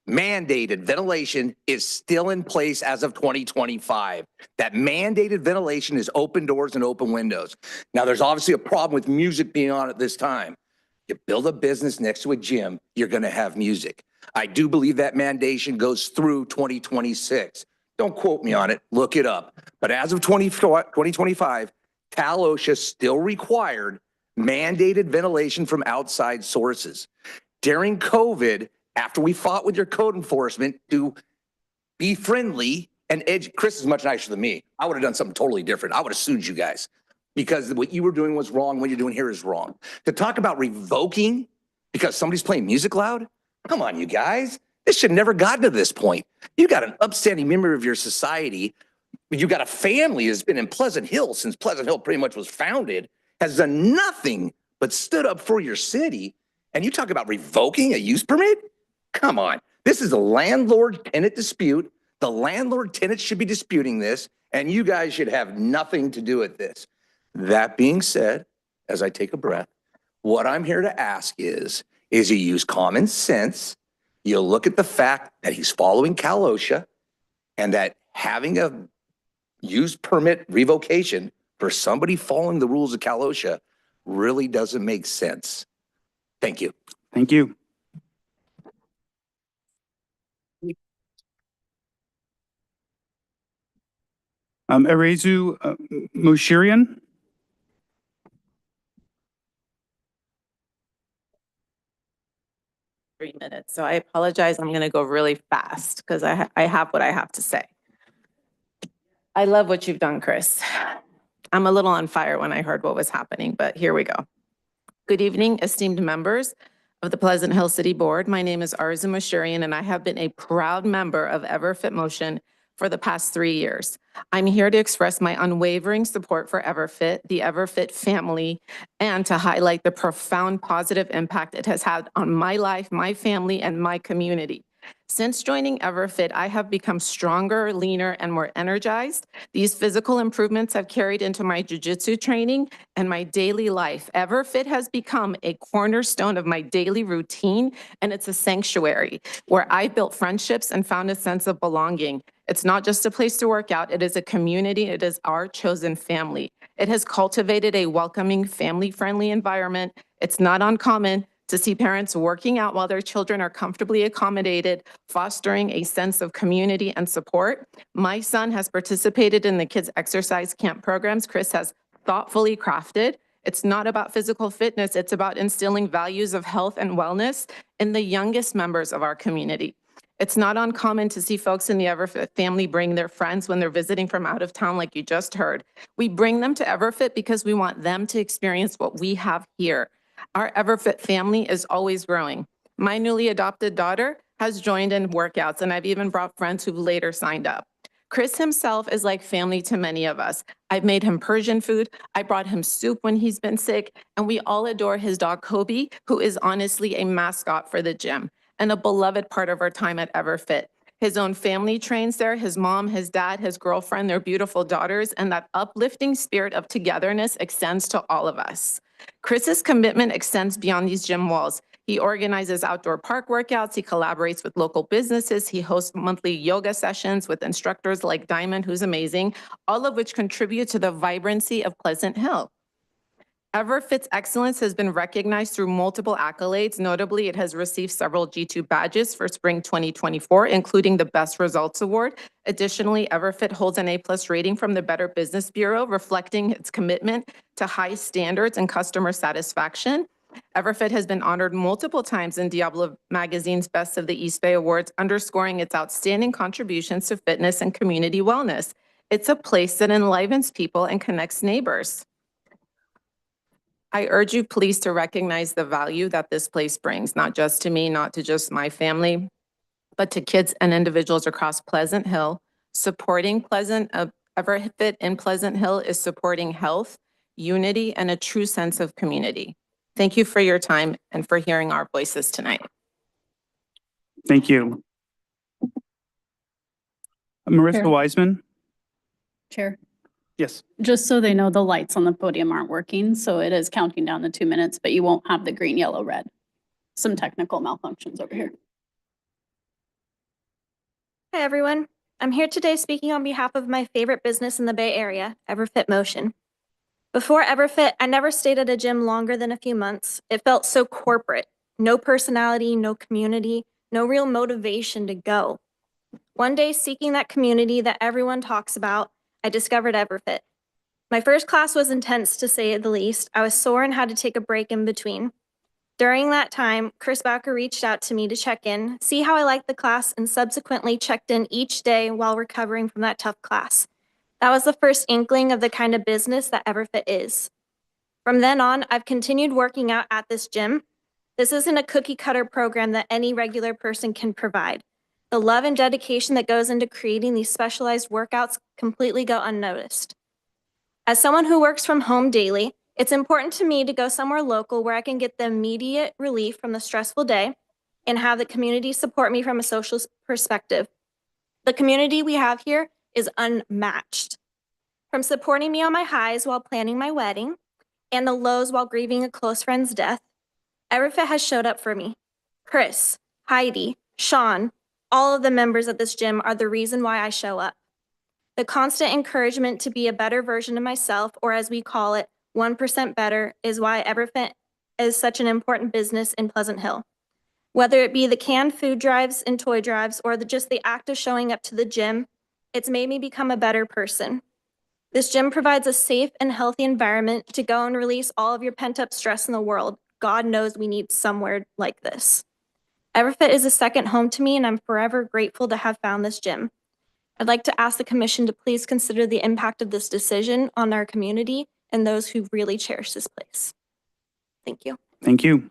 mandated ventilation is still in place as of 2025. That mandated ventilation is open doors and open windows. Now, there's obviously a problem with music being on at this time. You build a business next to a gym, you're going to have music. I do believe that mandation goes through 2026. Don't quote me on it, look it up. But as of 2025, Cal OSHA still required mandated ventilation from outside sources. During COVID, after we fought with your code enforcement to be friendly and Chris is much nicer than me. I would have done something totally different. I would have sued you guys because what you were doing was wrong. What you're doing here is wrong. To talk about revoking because somebody's playing music loud? Come on, you guys. This should never gotten to this point. You got an upstanding member of your society. You got a family that's been in Pleasant Hill since Pleasant Hill pretty much was founded, has done nothing but stood up for your city. And you talk about revoking a use permit? Come on. This is a landlord-tenant dispute. The landlord-tenant should be disputing this, and you guys should have nothing to do with this. That being said, as I take a breath, what I'm here to ask is you use common sense, you look at the fact that he's following Cal OSHA, and that having a use permit revocation for somebody following the rules of Cal OSHA really doesn't make sense. Thank you. Thank you. Erezu Moshirian. 3 minutes. So I apologize. I'm going to go really fast because I have what I have to say. I love what you've done, Chris. I'm a little on fire when I heard what was happening, but here we go. Good evening, esteemed members of the Pleasant Hill City Board. My name is Arzu Mashurian, and I have been a proud member of EverFit Motion for the past 3 years. I'm here to express my unwavering support for EverFit, the EverFit family, and to highlight the profound positive impact it has had on my life, my family, and my community. Since joining EverFit, I have become stronger, leaner, and more energized. These physical improvements have carried into my jiu-jitsu training and my daily life. EverFit has become a cornerstone of my daily routine, and it's a sanctuary where I built friendships and found a sense of belonging. It's not just a place to work out, it is a community, it is our chosen family. It has cultivated a welcoming, family-friendly environment. It's not uncommon to see parents working out while their children are comfortably accommodated, fostering a sense of community and support. My son has participated in the kids' exercise camp programs Chris has thoughtfully crafted. It's not about physical fitness, it's about instilling values of health and wellness in the youngest members of our community. It's not uncommon to see folks in the EverFit family bring their friends when they're visiting from out of town, like you just heard. We bring them to EverFit because we want them to experience what we have here. Our EverFit family is always growing. My newly adopted daughter has joined in workouts, and I've even brought friends who've later signed up. Chris himself is like family to many of us. I've made him Persian food. I brought him soup when he's been sick, and we all adore his dog, Kobe, who is honestly a mascot for the gym and a beloved part of our time at EverFit. His own family trains there, his mom, his dad, his girlfriend, their beautiful daughters, and that uplifting spirit of togetherness extends to all of us. Chris's commitment extends beyond these gym walls. He organizes outdoor park workouts, he collaborates with local businesses, he hosts monthly yoga sessions with instructors like Diamond, who's amazing, all of which contribute to the vibrancy of Pleasant Hill. EverFit's excellence has been recognized through multiple accolades. Notably, it has received several G2 badges for spring 2024, including the Best Results Award. Additionally, EverFit holds an A+ rating from the Better Business Bureau, reflecting its commitment to high standards and customer satisfaction. EverFit has been honored multiple times in Diablo Magazine's Best of the East Bay Awards, underscoring its outstanding contributions to fitness and community wellness. It's a place that enlivens people and connects neighbors. I urge you please to recognize the value that this place brings, not just to me, not to just my family, but to kids and individuals across Pleasant Hill. Supporting EverFit in Pleasant Hill is supporting health, unity, and a true sense of community. Thank you for your time and for hearing our voices tonight. Thank you. Marissa Chair. Wiseman? Chair, Yes. just so they know, the lights on the podium aren't working, so it is counting down to 2 minutes, but you won't have the green, yellow, red. Some technical malfunctions over here. Hi, everyone. I'm here today speaking on behalf of my favorite business in the Bay Area, EverFit Motion. Before EverFit, I never stayed at a gym longer than a few months. It felt so corporate. No personality, no community, no real motivation to go. One day, seeking that community that everyone talks about, I discovered EverFit. My first class was intense, to say the least. I was sore and had to take a break in between. During that time, Chris Bowker reached out to me to check in, see how I liked the class, and subsequently checked in each day while recovering from that tough class. That was the first inkling of the kind of business that EverFit is. From then on, I've continued working out at this gym. This isn't a cookie cutter program that any regular person can provide. The love and dedication that goes into creating these specialized workouts completely go unnoticed. As someone who works from home daily, it's important to me to go somewhere local where I can get the immediate relief from the stressful day and have the community support me from a social perspective. The community we have here is unmatched. From supporting me on my highs while planning my wedding and the lows while grieving a close friend's death, EverFit has showed up for me. Chris, Heidi, Sean, all of the members of this gym are the reason why I show up. The constant encouragement to be a better version of myself, or as we call it, 1% better, is why EverFit is such an important business in Pleasant Hill. Whether it be the canned food drives and toy drives, or just the act of showing up to the gym, it's made me become a better person. This gym provides a safe and healthy environment to go and release all of your pent-up stress in the world. God knows we need somewhere like this. EverFit is a second home to me, and I'm forever grateful to have found this gym. I'd like to ask the commission to please consider the impact of this decision on our community and those who really cherish this place. Thank you. Thank you.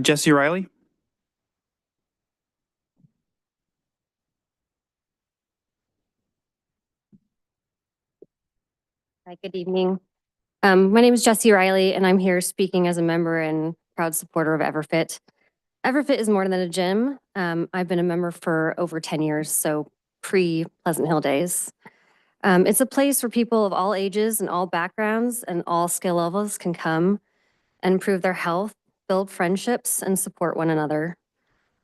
Jesse Riley? Hi, good evening. My name is Jessie Riley, and I'm here speaking as a member and proud supporter of EverFit. EverFit is more than a gym. I've been a member for over 10 years, so pre-Pleasant Hill days. It's a place where people of all ages and all backgrounds and all skill levels can come and improve their health, build friendships, and support one another.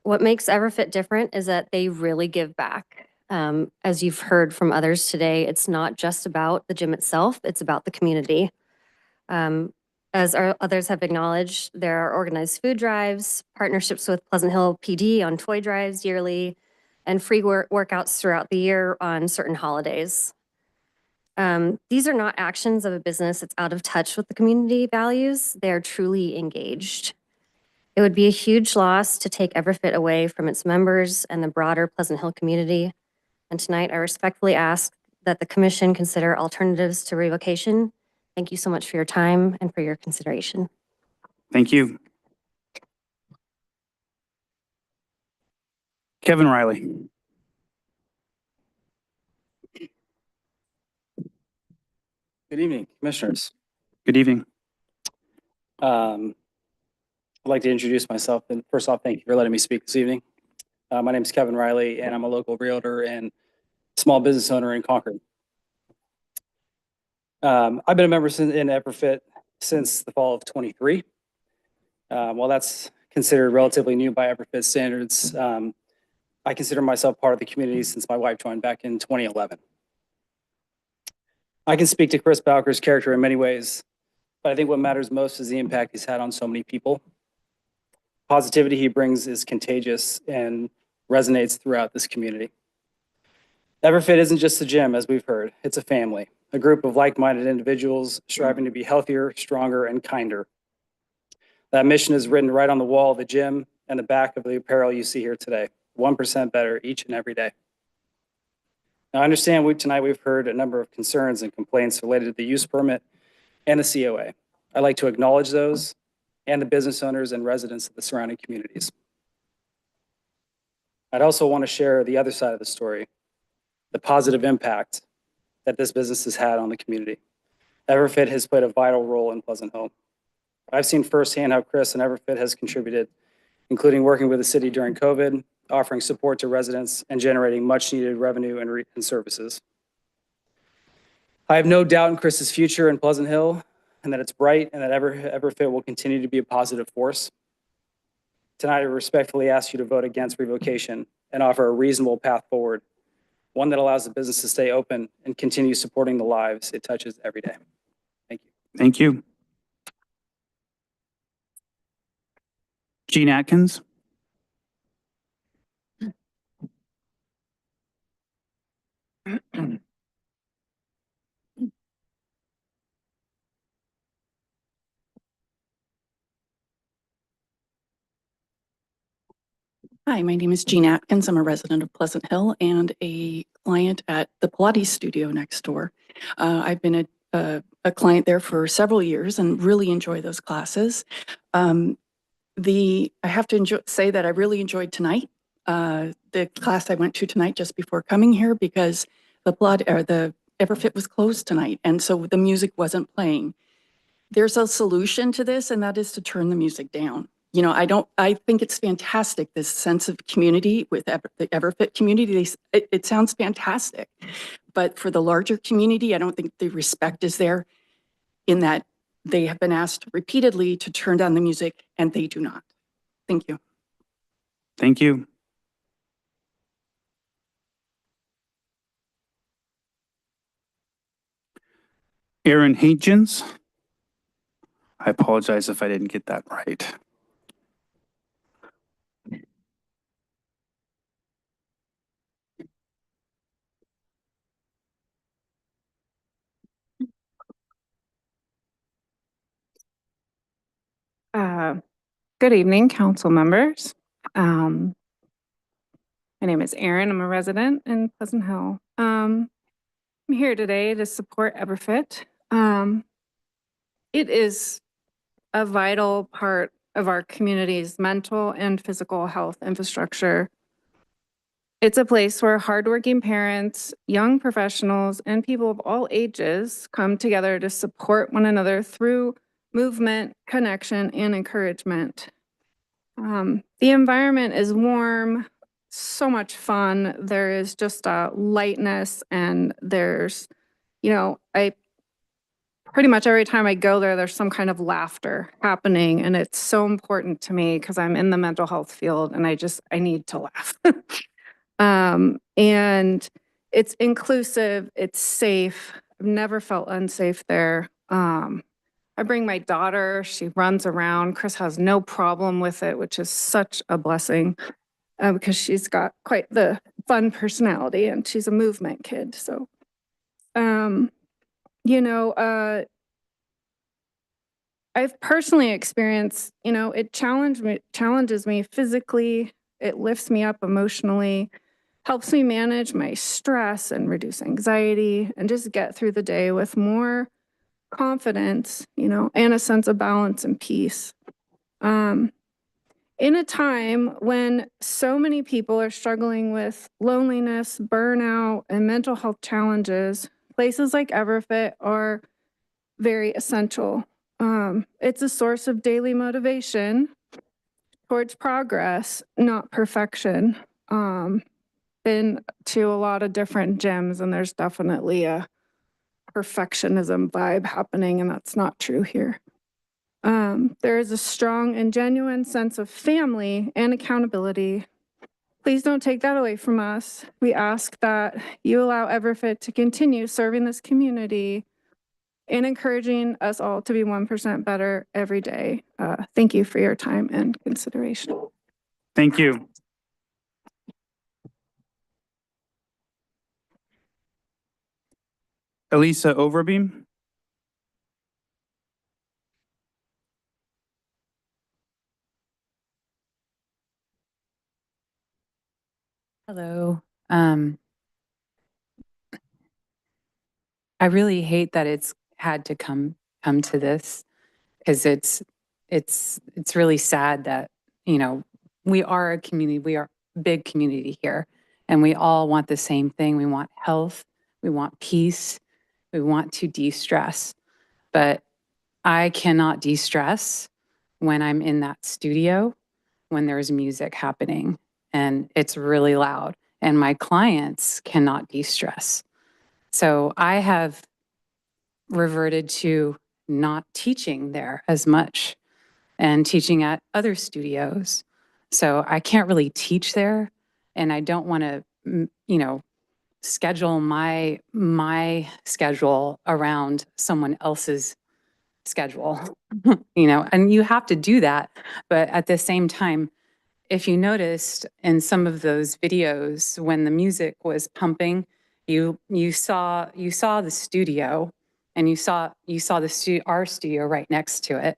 What makes EverFit different is that they really give back. As you've heard from others today, it's not just about the gym itself, it's about the community. As our others have acknowledged, there are organized food drives, partnerships with Pleasant Hill PD on toy drives yearly, and free workouts throughout the year on certain holidays. These are not actions of a business that's out of touch with the community values. They are truly engaged. It would be a huge loss to take EverFit away from its members and the broader Pleasant Hill community. And tonight, I respectfully ask that the commission consider alternatives to revocation. Thank you so much for your time and for your consideration. Thank you. Kevin Riley? Good evening, commissioners. Good evening. I'd like to introduce myself, and first off, thank you for letting me speak this evening. My name is Kevin Riley, and I'm a local realtor and small business owner in Concord. I've been a member in EverFit since the fall of 23. While that's considered relatively new by EverFit standards, I consider myself part of the community since my wife joined back in 2011. I can speak to Chris Bowker's character in many ways, but I think what matters most is the impact he's had on so many people. Positivity he brings is contagious and resonates throughout this community. EverFit isn't just a gym, as we've heard. It's a family, a group of like-minded individuals striving to be healthier, stronger, and kinder. That mission is written right on the wall of the gym and the back of the apparel you see here today. 1% better each and every day. Now, I understand tonight we've heard a number of concerns and complaints related to the use permit and the COA. I'd like to acknowledge those and the business owners and residents of the surrounding communities. I'd also want to share the other side of the story, the positive impact that this business has had on the community. EverFit has played a vital role in Pleasant Hill. I've seen firsthand how Chris and EverFit has contributed, including working with the city during COVID, offering support to residents, and generating much needed revenue and services. I have no doubt in Chris's future in Pleasant Hill and that it's bright and that EverFit will continue to be a positive force. Tonight, I respectfully ask you to vote against revocation and offer a reasonable path forward, one that allows the business to stay open and continue supporting the lives it touches every day. Thank you. Thank you. Gene Atkins? Hi, my name is Jean Atkins. I'm a resident of Pleasant Hill and a client at the Pilates studio next door. I've been a client there for several years and really enjoy those classes. I have to say that I really enjoyed tonight, the class I went to tonight just before coming here, because the EverFit was closed tonight, and so the music wasn't playing. There's a solution to this, and that is to turn the music down. You know, I think it's fantastic, this sense of community with the EverFit community. It sounds fantastic, but for the larger community, I don't think the respect is there, in that they have been asked repeatedly to turn down the music and they do not. Thank you. Thank you. Aaron Hitchens? I apologize if I didn't get that right. Good evening, council members. My name is Erin. I'm a resident in Pleasant Hill. I'm here today to support EverFit. It is a vital part of our community's mental and physical health infrastructure. It's a place where hardworking parents, young professionals, and people of all ages come together to support one another through movement, connection, and encouragement. The environment is warm, so much fun. There is just a lightness, and there's, I pretty much every time I go there, there's some kind of laughter happening. And it's so important to me because I'm in the mental health field and I need to laugh. And it's inclusive, it's safe. I've never felt unsafe there. I bring my daughter, she runs around. Chris has no problem with it, which is such a blessing because she's got quite the fun personality and she's a movement kid. So, I've personally experienced, it challenges me physically, it lifts me up emotionally, helps me manage my stress and reduce anxiety and just get through the day with more confidence, and a sense of balance and peace. In a time when so many people are struggling with loneliness, burnout, and mental health challenges, places like Everfit are very essential. It's a source of daily motivation towards progress, not perfection. Been to a lot of different gyms, and there's definitely a perfectionism vibe happening, and that's not true here. There is a strong and genuine sense of family and accountability. Please don't take that away from us. We ask that you allow Everfit to continue serving this community and encouraging us all to be 1% better every day. Thank you for your time and consideration. Thank you. Elisa Overbeam. Hello. I really hate that it's had to come to this because it's really sad that, we are a community, we are a big community here, and we all want the same thing. We want health, we want peace, we want to de-stress. But I cannot de-stress when I'm in that studio, when there's music happening and it's really loud, and my clients cannot de-stress. So I have reverted to not teaching there as much and teaching at other studios. So I can't really teach there, and I don't want to, schedule my schedule around someone else's schedule, and you have to do that. But at the same time, if you noticed in some of those videos when the music was pumping, you saw the studio, and you saw our studio right next to it.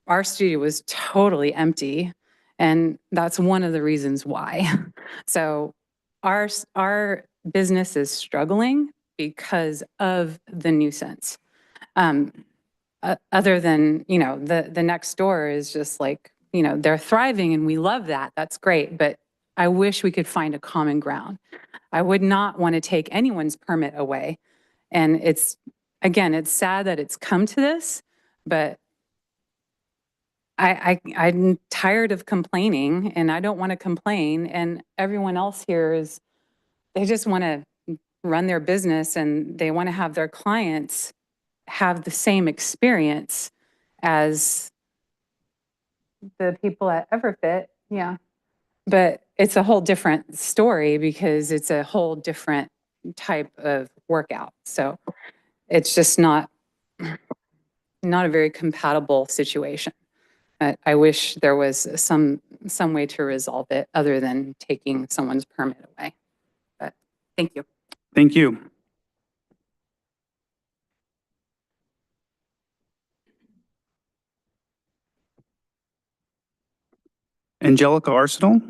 Our studio was totally empty, and that's one of the reasons why. So our business is struggling because of the nuisance. Other than, the next door is just like, they're thriving and we love that. That's great. But I wish we could find a common ground. I would not want to take anyone's permit away. And again, it's sad that it's come to this, but I'm tired of complaining, and I don't want to complain. And everyone else here they just want to run their business, and they want to have their clients have the same experience as the people at Everfit. Yeah. But it's a whole different story because it's a whole different type of workout. So it's just not a very compatible situation. I wish there was some way to resolve it other than taking someone's permit away. But thank you. Thank you. Angelica Arsenal.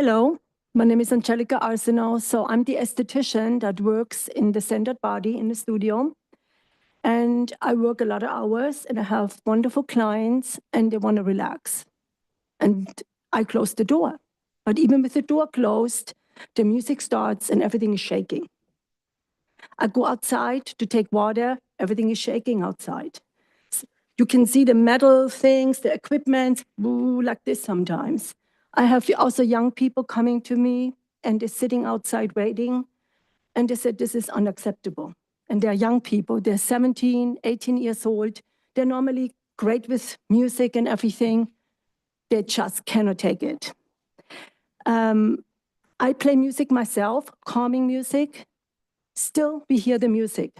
Hello, my name is Angelica Arsenault. So I'm the esthetician that works in the centered body in the studio. And I work a lot of hours and I have wonderful clients and they want to relax. And I close the door. But even with the door closed, the music starts and everything is shaking. I go outside to take water, everything is shaking outside. You can see the metal things, the equipment, like this sometimes. I have also young people coming to me and they're sitting outside waiting and they said, this is unacceptable. And they're young people, they're 17, 18 years old. They're normally great with music and everything. They just cannot take it. I play music myself, calming music. Still, we hear the music.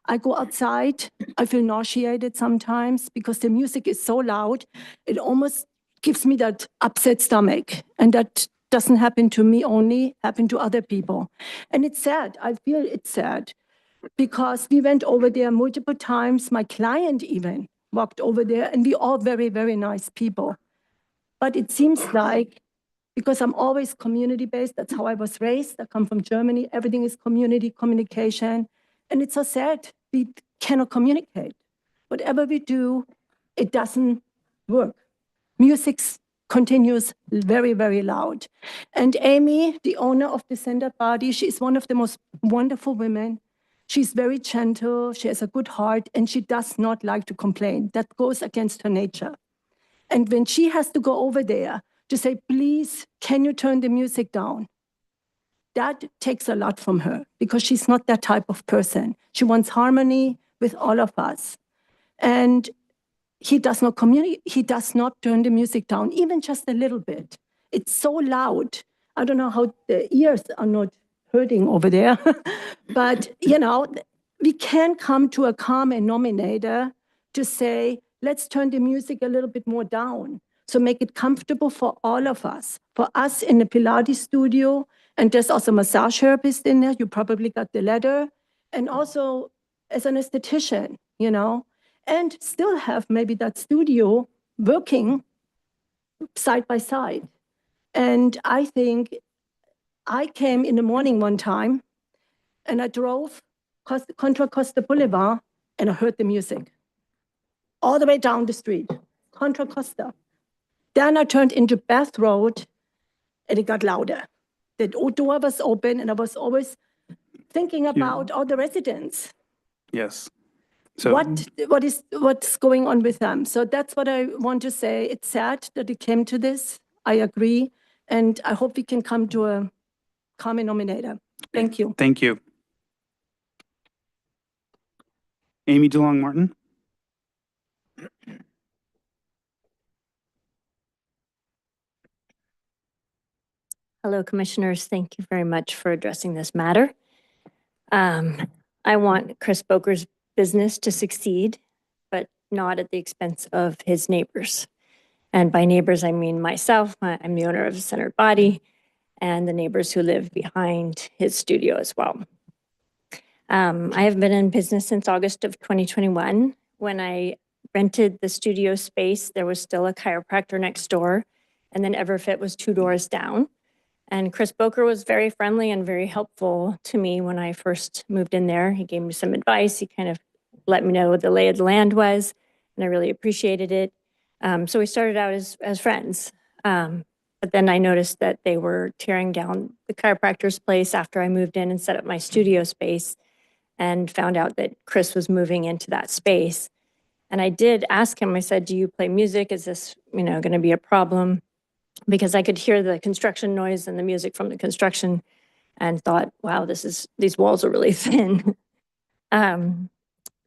I go outside, I feel nauseated sometimes because the music is so loud, it almost gives me that upset stomach. And that doesn't happen to me only, happen to other people. And it's sad, I feel it's sad because we went over there multiple times. My client even walked over there and we all very, very nice people. But it seems like, because I'm always community-based, that's how I was raised. I come from Germany, everything is community communication. And it's so sad, we cannot communicate. Whatever we do, it doesn't work. Music continues very, very loud. And Amy, the owner of the centered body, she is one of the most wonderful women. She's very gentle, she has a good heart, and she does not like to complain. That goes against her nature. And when she has to go over there to say, please, can you turn the music down? That takes a lot from her because she's not that type of person. She wants harmony with all of us. And he does not communicate, he does not turn the music down, even just a little bit. It's so loud. I don't know how the ears are not hurting over there. But, you know, we can come to a common denominator to say, let's turn the music a little bit more down. So make it comfortable for all of us. For us in the Pilates studio, and there's also a massage therapist in there, you probably got the letter, and also as an esthetician, you know, and still have maybe that studio working side by side. And I think I came in the morning one time and I drove Contra Costa Boulevard and I heard the music all the way down the street, Contra Costa. Then I turned into Bath Road and it got louder. The door was open and I was always thinking about all the residents. Yes. So What's going on with them? So that's what I want to say. It's sad that it came to this. I agree. And I hope we can come to a common denominator. Thank you. Thank you. Amy DeLong Martin. Hello, Commissioners. Thank you very much for addressing this matter. I want Chris Boker's business to succeed, but not at the expense of his neighbors. And by neighbors, I mean myself. I'm the owner of a centered body and the neighbors who live behind his studio as well. I have been in business since August of 2021. When I rented the studio space, there was still a chiropractor next door, and then Everfit was 2 doors down. And Chris Boker was very friendly and very helpful to me when I first moved in there. He gave me some advice. He kind of let me know what the lay of the land was, and I really appreciated it. So we started out as friends. But then I noticed that they were tearing down the chiropractor's place after I moved in and set up my studio space, and found out that Chris was moving into that space. And I did ask him, I said, do you play music? Is this, going to be a problem? Because I could hear the construction noise and the music from the construction and thought, wow, these walls are really thin.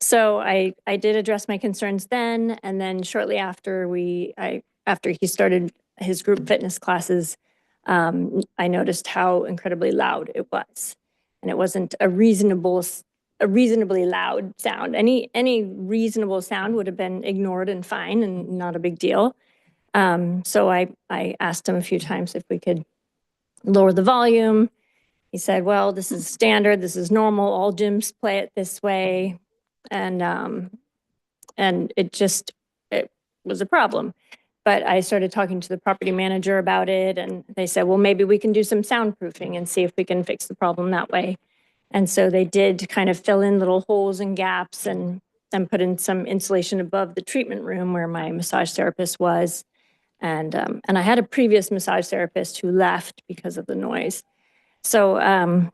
So I did address my concerns then. And then shortly after after he started his group fitness classes, I noticed how incredibly loud it was. And it wasn't a reasonably loud sound. Any reasonable sound would have been ignored and fine and not a big deal. So I asked him a few times if we could lower the volume. He said, well, this is standard, this is normal, all gyms play it this way. And it was a problem. But I started talking to the property manager about it, and they said, well, maybe we can do some soundproofing and see if we can fix the problem that way. And so they did kind of fill in little holes and gaps and put in some insulation above the treatment room where my massage therapist was. And I had a previous massage therapist who left because of the noise. So am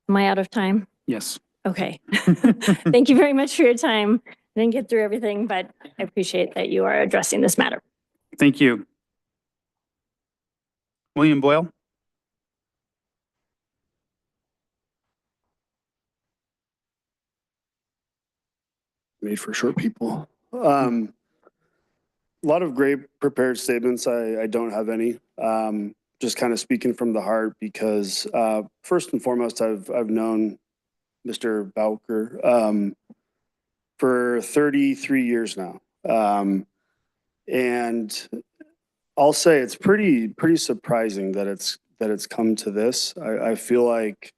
I out of time? Yes. Okay. Thank you very much for your time. I didn't get through everything, but I appreciate that you are addressing this matter. Thank you. William Boyle? Made for short people. A lot of great prepared statements. I don't have any. Just kind of speaking from the heart because first and foremost, I've known Mr. Bowker for 33 years now. And I'll say it's pretty surprising that it's come to this. I feel like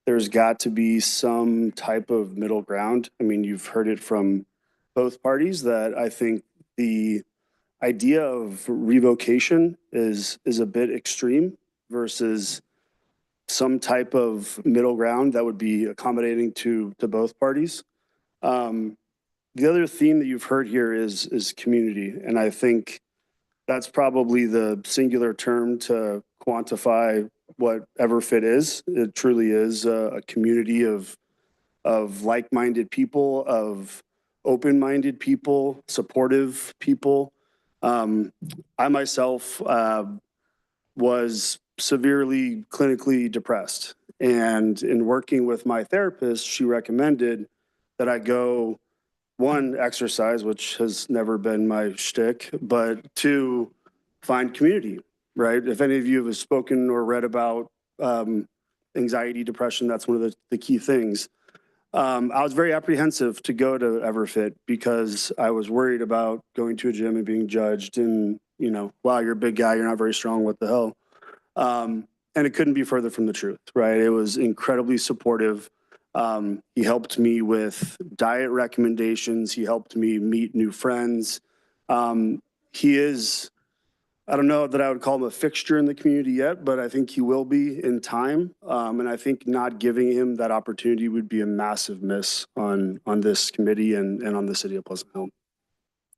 there's got to be some type of middle ground. I mean, you've heard it from both parties that I think the idea of revocation is a bit extreme versus some type of middle ground that would be accommodating to both parties. The other theme that you've heard here is community, and I think that's probably the singular term to quantify what EverFit is. It truly is a community of like-minded people, of open-minded people, supportive people. I myself was severely clinically depressed, and in working with my therapist, she recommended that I go, one, exercise, which has never been my shtick, but two, find community, right? If any of you have spoken or read about anxiety, depression, that's one of the key things. I was very apprehensive to go to EverFit because I was worried about going to a gym and being judged and, you know, wow, you're a big guy, you're not very strong, what the hell? And it couldn't be further from the truth, right? It was incredibly supportive. He helped me with diet recommendations. He helped me meet new friends. He is, I don't know that I would call him a fixture in the community yet, but I think he will be in time. And I think not giving him that opportunity would be a massive miss on this committee and on the city of Pleasant Hill.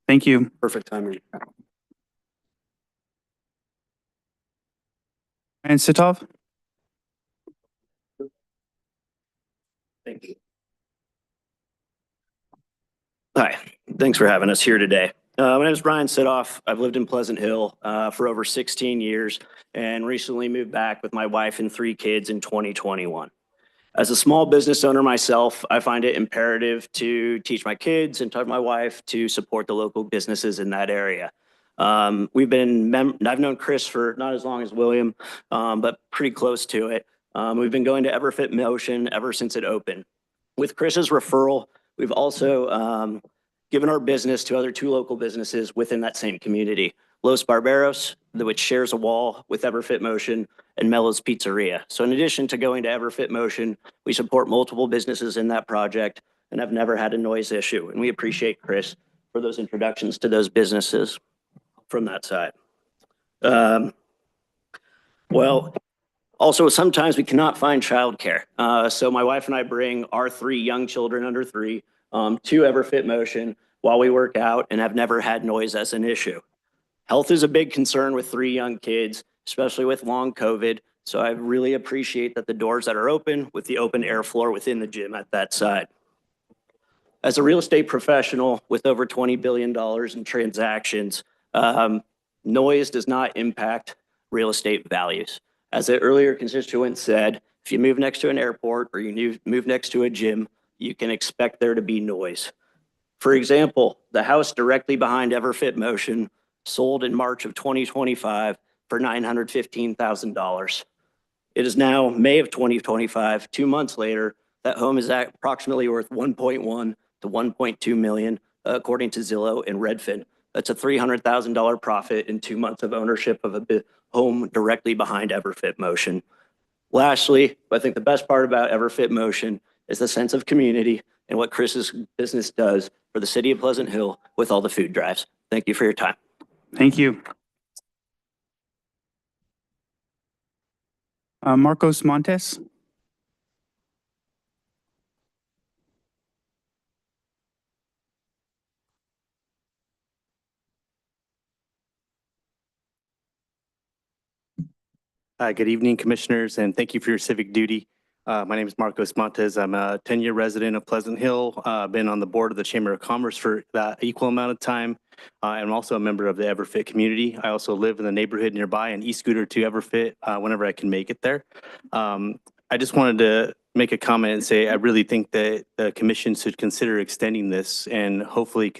Thank you. Perfect timing. And Sitov? Thank you. Hi, thanks for having us here today. My name is Brian Sitoff. I've lived in Pleasant Hill for over 16 years and recently moved back with my wife and 3 kids in 2021. As a small business owner myself, I find it imperative to teach my kids and taught my wife to support the local businesses in that area. I've known Chris for not as long as William, but pretty close to it. We've been going to EverFit Motion ever since it opened. With Chris's referral, we've also given our business to other 2 local businesses within that same community. Los Barberos, which shares a wall with EverFit Motion, and Mello's Pizzeria. So in addition to going to EverFit Motion, we support multiple businesses in that project and have never had a noise issue. And we appreciate Chris for those introductions to those businesses from that side. Well, also, sometimes we cannot find childcare. So my wife and I bring our 3 young children under 3 to EverFit Motion while we work out and have never had noise as an issue. Health is a big concern with 3 young kids, especially with long COVID. So I really appreciate that the doors that are open with the open air floor within the gym at that side. As a real estate professional with over $20 billion in transactions, noise does not impact real estate values. As the earlier constituent said, if you move next to an airport or you move next to a gym, you can expect there to be noise. For example, the house directly behind EverFit Motion sold in March of 2025 for $915,000. It is now May of 2025, 2 months later, that home is approximately worth 1.1 to 1.2 million, according to Zillow and Redfin. That's a $300,000 profit in 2 months of ownership of a home directly behind EverFit Motion. Lastly, I think the best part about EverFit Motion is the sense of community and what Chris's business does for the city of Pleasant Hill with all the food drives. Thank you for your time. Thank you. Marcos Montes. Good evening, Commissioners, and thank you for your civic duty. My name is Marcos Montes. I'm a 10-year resident of Pleasant Hill. Been on the board of the Chamber of Commerce for that equal amount of time. I'm also a member of the Everfit community. I also live in the neighborhood nearby and e-scooter to Everfit whenever I can make it there. I just wanted to make a comment and say I really think that the commission should consider extending this and hopefully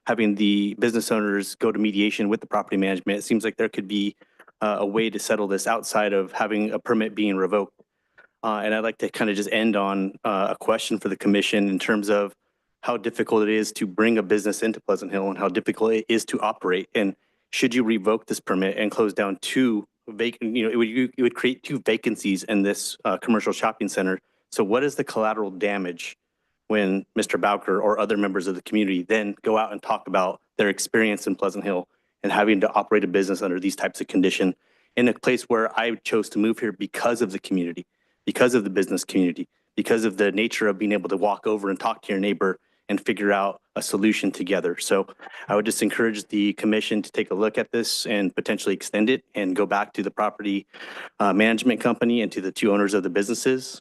having the business owners go to mediation with the property management. It seems like there could be a way to settle this outside of having a permit being revoked. And I'd like to kind of just end on a question for the commission in terms of how difficult it is to bring a business into Pleasant Hill and how difficult it is to operate. And should you revoke this permit and close down two vacant, it would create two vacancies in this commercial shopping center. So what is the collateral damage when Mr. Bowker or other members of the community then go out and talk about their experience in Pleasant Hill and having to operate a business under these types of condition in a place where I chose to move here because of the community, because of the business community, because of the nature of being able to walk over and talk to your neighbor and figure out a solution together. So I would just encourage the commission to take a look at this and potentially extend it and go back to the property management company and to the two owners of the businesses.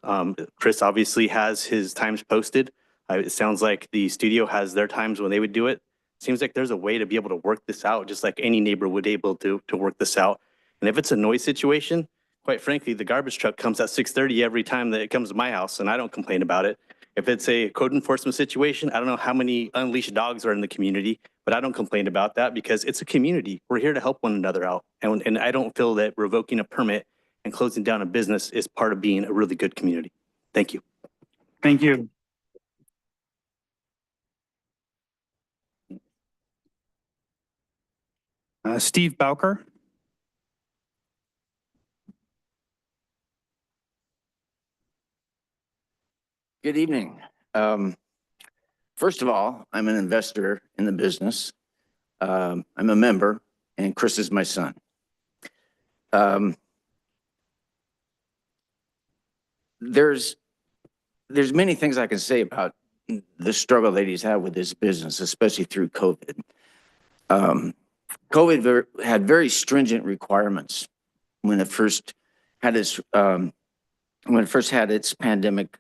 Chris obviously has his times posted. It sounds like the studio has their times when they would do it. Seems like there's a way to be able to work this out, just like any neighbor would be able to work this out. And if it's a noise situation, quite frankly, the garbage truck comes at 6:30 every time that it comes to my house, and I don't complain about it. If it's a code enforcement situation, I don't know how many unleashed dogs are in the community, but I don't complain about that because it's a community. We're here to help one another out. And I don't feel that revoking a permit and closing down a business is part of being a really good community. Thank you. Thank you. Steve Bowker. Good evening. First of all, I'm an investor in the business. I'm a member, and Chris is my son. There's many things I can say about the struggle that he's had with this business, especially through COVID. COVID had very stringent requirements when it first had its pandemic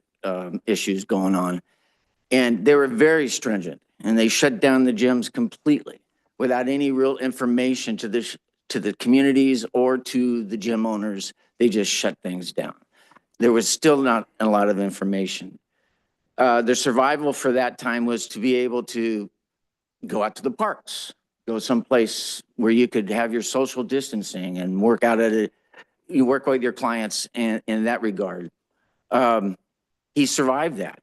issues going on, and they were very stringent, and they shut down the gyms completely without any real information to the communities or to the gym owners. They just shut things down. There was still not a lot of information. The survival for that time was to be able to go out to the parks, go someplace where you could have your social distancing and work out at it. You work with your clients in that regard. He survived that.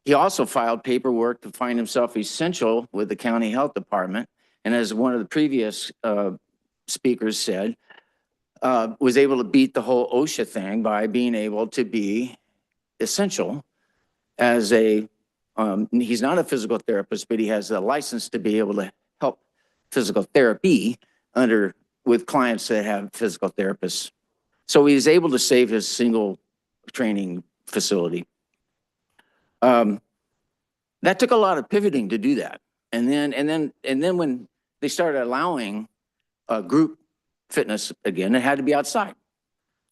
He also filed paperwork to find himself essential with the county health department. And as one of the previous speakers said, was able to beat the whole OSHA thing by being able to be essential as he's not a physical therapist, but he has a license to be able to help physical therapy with clients that have physical therapists. So he's able to save his single training facility. That took a lot of pivoting to do that. And then when they started allowing group fitness again, it had to be outside.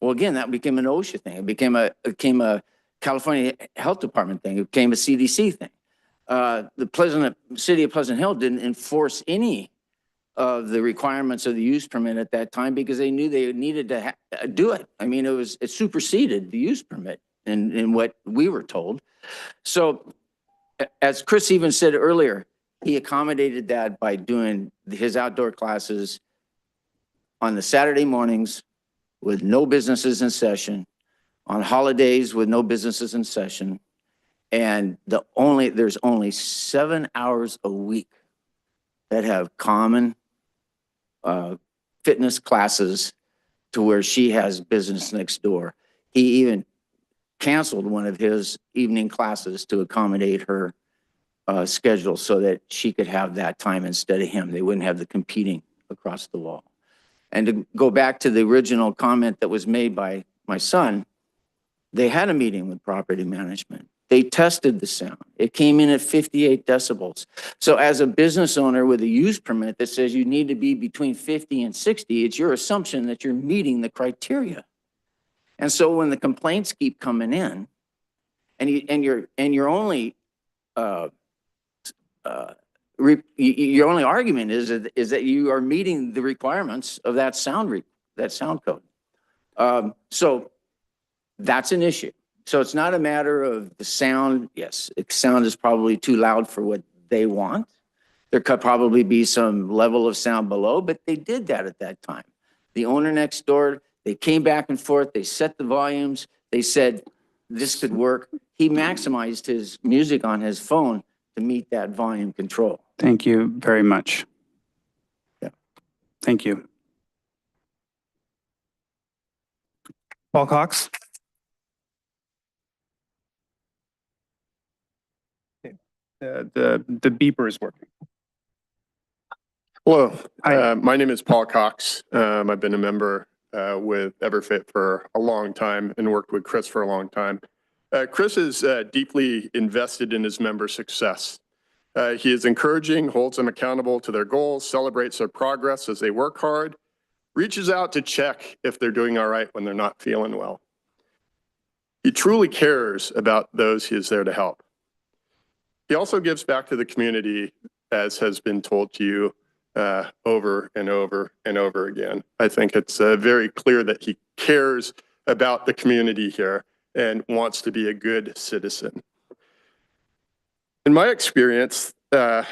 Well, again, that became an OSHA thing. It became a California Health Department thing. It became a CDC thing. The city of Pleasant Hill didn't enforce any of the requirements of the use permit at that time because they knew they needed to do it. I mean, it superseded the use permit in what we were told. So as Chris even said earlier, he accommodated that by doing his outdoor classes on the Saturday mornings with no businesses in session, on holidays with no businesses in session. And there's only 7 hours a week that have common fitness classes to where she has business next door. He even canceled one of his evening classes to accommodate her schedule so that she could have that time instead of him. They wouldn't have the competing across the wall. And to go back to the original comment that was made by my son, they had a meeting with property management. They tested the sound. It came in at 58 decibels. So as a business owner with a use permit that says you need to be between 50 and 60, it's your assumption that you're meeting the criteria. And so when the complaints keep coming in, and your only argument is that you are meeting the requirements of that sound code. So that's an issue. So it's not a matter of the sound. Yes, the sound is probably too loud for what they want. There could probably be some level of sound below, but they did that at that time. The owner next door, they came back and forth. They set the volumes. They said this could work. He maximized his music on his phone to meet that volume control. Thank you very much. Yeah. Thank you. Paul Cox. The beeper is working. Hello, my name is Paul Cox. I've been a member with Everfit for a long time and worked with Chris for a long time. Chris is deeply invested in his members' success. He is encouraging, holds them accountable to their goals, celebrates their progress as they work hard, reaches out to check if they're doing all right when they're not feeling well. He truly cares about those he is there to help. He also gives back to the community, as has been told to you over and over and over again. I think it's very clear that he cares about the community here and wants to be a good citizen. In my experience, the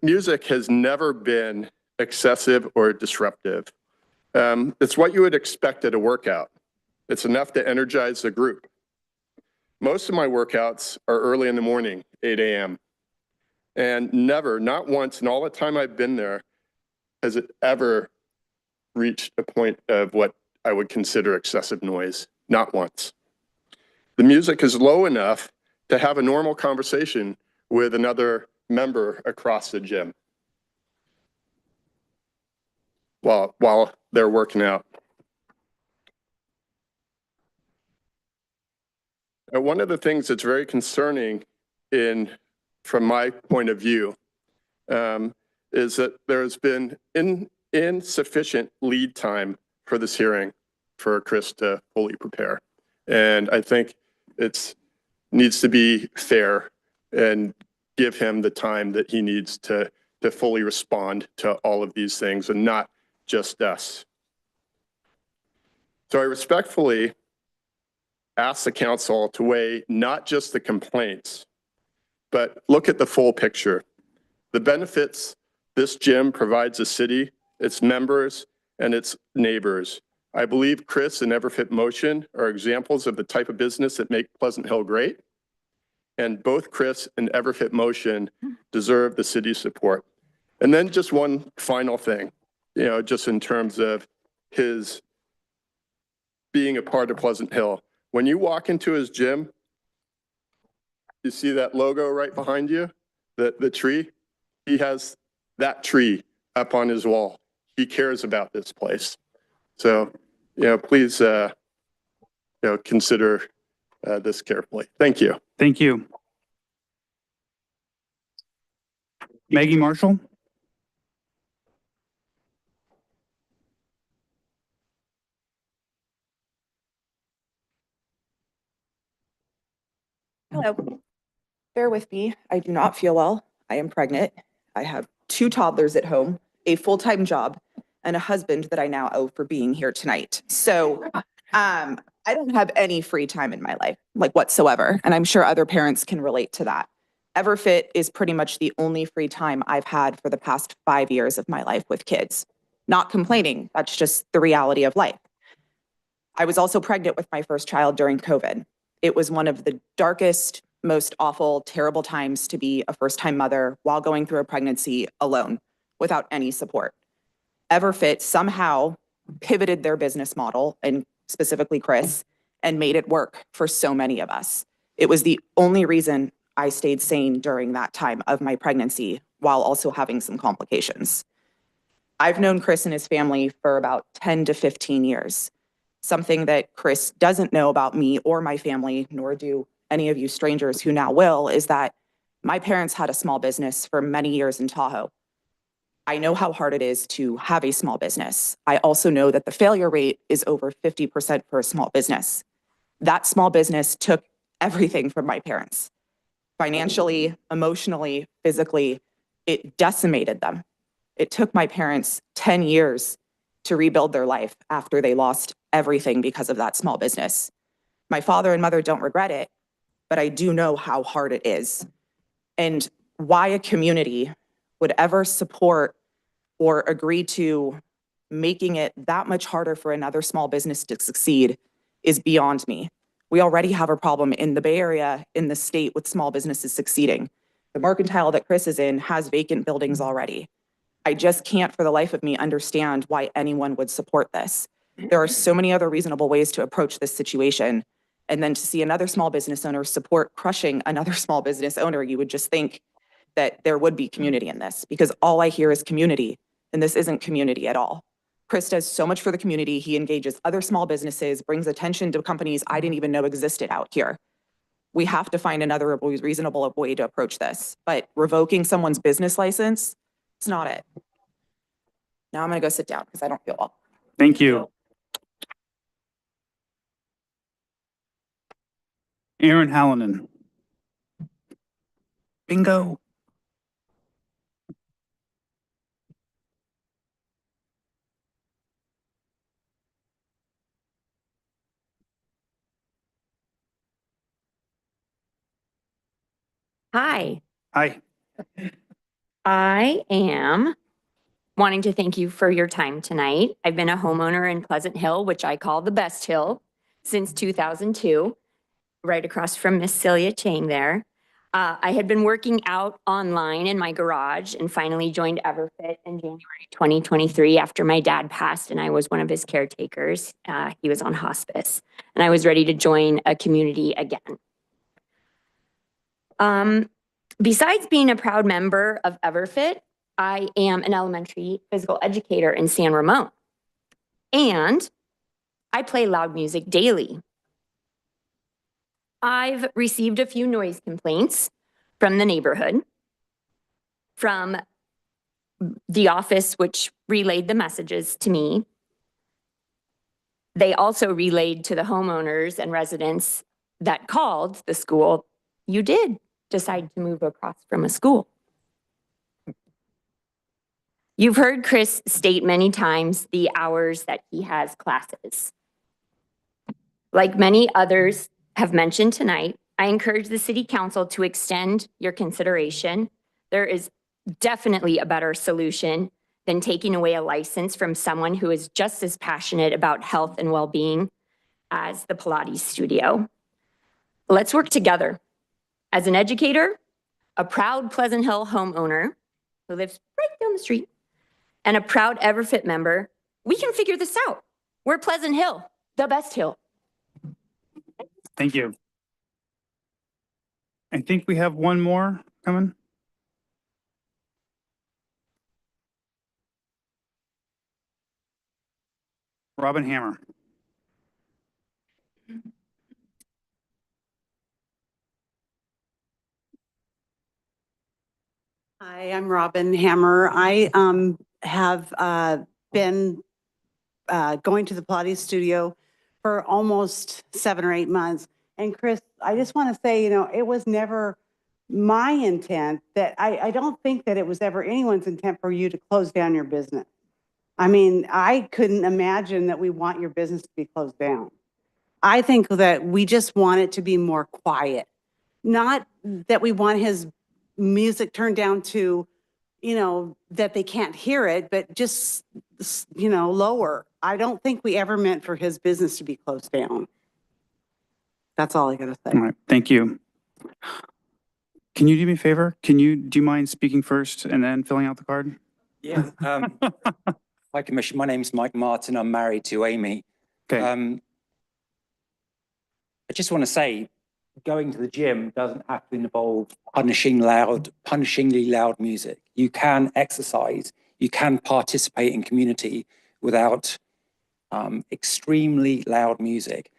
music has never been excessive or disruptive. It's what you would expect at a workout. It's enough to energize the group. Most of my workouts are early in the morning, 8 a.m. And never, not once, in all the time I've been there, has it ever reached a point of what I would consider excessive noise. Not once. The music is low enough to have a normal conversation with another member across the gym while they're working out. One of the things that's very concerning from my point of view is that there has been insufficient lead time for this hearing for Chris to fully prepare. And I think it needs to be fair and give him the time that he needs to fully respond to all of these things and not just us. So I respectfully ask the council to weigh not just the complaints, but look at the full picture. The benefits this gym provides the city, its members, and its neighbors. I believe Chris and Everfit Motion are examples of the type of business that make Pleasant Hill great. And both Chris and Everfit Motion deserve the city's support. And then just one final thing, just in terms of his being a part of Pleasant Hill. When you walk into his gym, you see that logo right behind you, the tree? He has that tree up on his wall. He cares about this place. So, please, consider this carefully. Thank you. Thank you. Maggie Marshall. Hello. Bear with me. I do not feel well. I am pregnant. I have 2 toddlers at home, a full-time job, and a husband that I now owe for being here tonight. So I don't have any free time in my life, like whatsoever. And I'm sure other parents can relate to that. Everfit is pretty much the only free time I've had for the past 5 years of my life with kids. Not complaining. That's just the reality of life. I was also pregnant with my first child during COVID. It was one of the darkest, most awful, terrible times to be a first-time mother while going through a pregnancy alone without any support. Everfit somehow pivoted their business model, and specifically Chris, and made it work for so many of us. It was the only reason I stayed sane during that time of my pregnancy while also having some complications. I've known Chris and his family for about 10 to 15 years. Something that Chris doesn't know about me or my family, nor do any of you strangers who now will, is that my parents had a small business for many years in Tahoe. I know how hard it is to have a small business. I also know that the failure rate is over 50% for a small business. That small business took everything from my parents. Financially, emotionally, physically, it decimated them. It took my parents 10 years to rebuild their life after they lost everything because of that small business. My father and mother don't regret it, but I do know how hard it is. And why a community would ever support or agree to making it that much harder for another small business to succeed is beyond me. We already have a problem in the Bay Area, in the state, with small businesses succeeding. The Mercantile that Chris is in has vacant buildings already. I just can't for the life of me understand why anyone would support this. There are so many other reasonable ways to approach this situation. And then to see another small business owner support crushing another small business owner, you would just think that there would be community in this, because all I hear is community, and this isn't community at all. Chris does so much for the community. He engages other small businesses, brings attention to companies I didn't even know existed out here. We have to find another reasonable way to approach this, but revoking someone's business license, it's not it. Now I'm gonna go sit down because I don't feel well. Thank you. Aaron Hallinan. Bingo. Hi, Hi. I am wanting to thank you for your time tonight. I've been a homeowner in Pleasant Hill, which I call the best hill, since 2002, right across from Miss Celia Chang there. I had been working out online in my garage and finally joined Everfit in January 2023 after my dad passed and I was one of his caretakers. He was on hospice and I was ready to join a community again. Besides being a proud member of Everfit, I am an elementary physical educator in San Ramon. And I play loud music daily. I've received a few noise complaints from the neighborhood, from the office, which relayed the messages to me. They also relayed to the homeowners and residents that called the school, you did decide to move across from a school. You've heard Chris state many times the hours that he has classes. Like many others have mentioned tonight, I encourage the city council to extend your consideration. There is definitely a better solution than taking away a license from someone who is just as passionate about health and well-being as the Pilates studio. Let's work together. As an educator, a proud Pleasant Hill homeowner who lives right down the street, and a proud Everfit member, we can figure this out. We're Pleasant Hill, the best hill. Thank you. I think we have one more coming. Robin Hammer. Hi, I'm Robin Hammer. I have been going to the Pilates studio for almost 7 or 8 months. And Chris, I just want to say, you know, it was never my intent that I don't think that it was ever anyone's intent for you to close down your business. I mean, I couldn't imagine that we want your business to be closed down. I think that we just want it to be more quiet. Not that we want his music turned down to, you know, that they can't hear it, but just, you know, lower. I don't think we ever meant for his business to be closed down. That's all I gotta say. All right, thank you. Can you do me a favor? Do you mind speaking first and then filling out the card? Yeah. Hi, Commissioner. My name's Mike Martin. I'm married to Amy. Okay. I just want to say, going to the gym doesn't have to involve punishingly loud music. You can exercise you can participate in community without extremely loud music.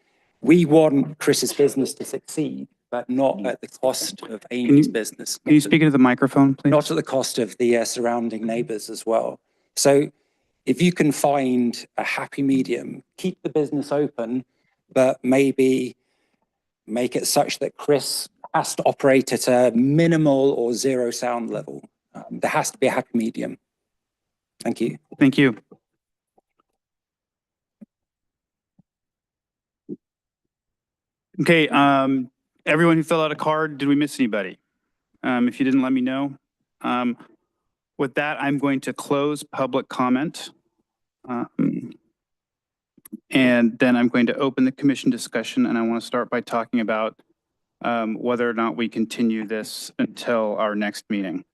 We want Chris's business to succeed, but not at the cost of Amy's business. Can you speak into the microphone, please? Not at the cost of the surrounding neighbors as well. So if you can find a happy medium, keep the business open, but maybe make it such that Chris has to operate at a minimal or zero sound level. There has to be a happy medium. Thank you. Thank you. Okay, everyone who filled out a card, did we miss anybody? If you didn't, let me know. With that, I'm going to close public comment. And then I'm going to open the commission discussion, and I want to start by talking about whether or not we continue this until our next meeting.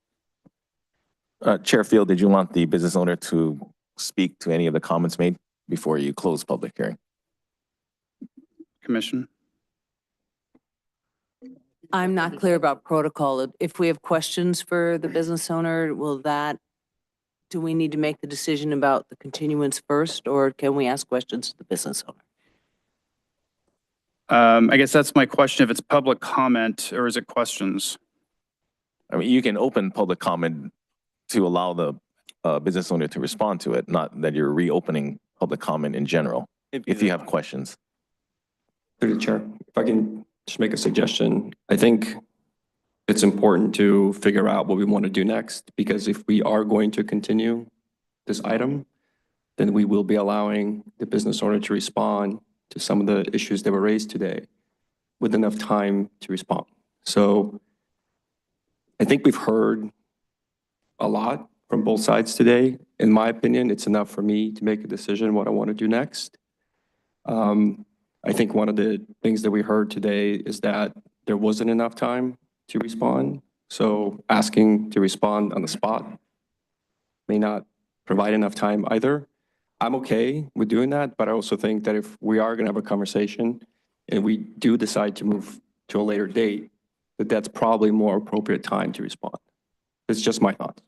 Chair Field, did you want the business owner to speak to any of the comments made before you close public hearing? Commission? I'm not clear about protocol. If we have questions for the business owner, do we need to make the decision about the continuance first, or can we ask questions to the business owner? I guess that's my question. If it's public comment or is it questions? I mean, you can open public comment to allow the business owner to respond to it, not that you're reopening public comment in general, if you have questions. Through the chair, if I can just make a suggestion, I think it's important to figure out what we want to do next, because if we are going to continue this item, then we will be allowing the business owner to respond to some of the issues that were raised today with enough time to respond. So I think we've heard a lot from both sides today. In my opinion, it's enough for me to make a decision what I want to do next. I think one of the things that we heard today is that there wasn't enough time to respond. So asking to respond on the spot may not provide enough time either. I'm okay with doing that, but I also think that if we are going to have a conversation and we do decide to move to a later date, that's probably more appropriate time to respond. It's just my thoughts.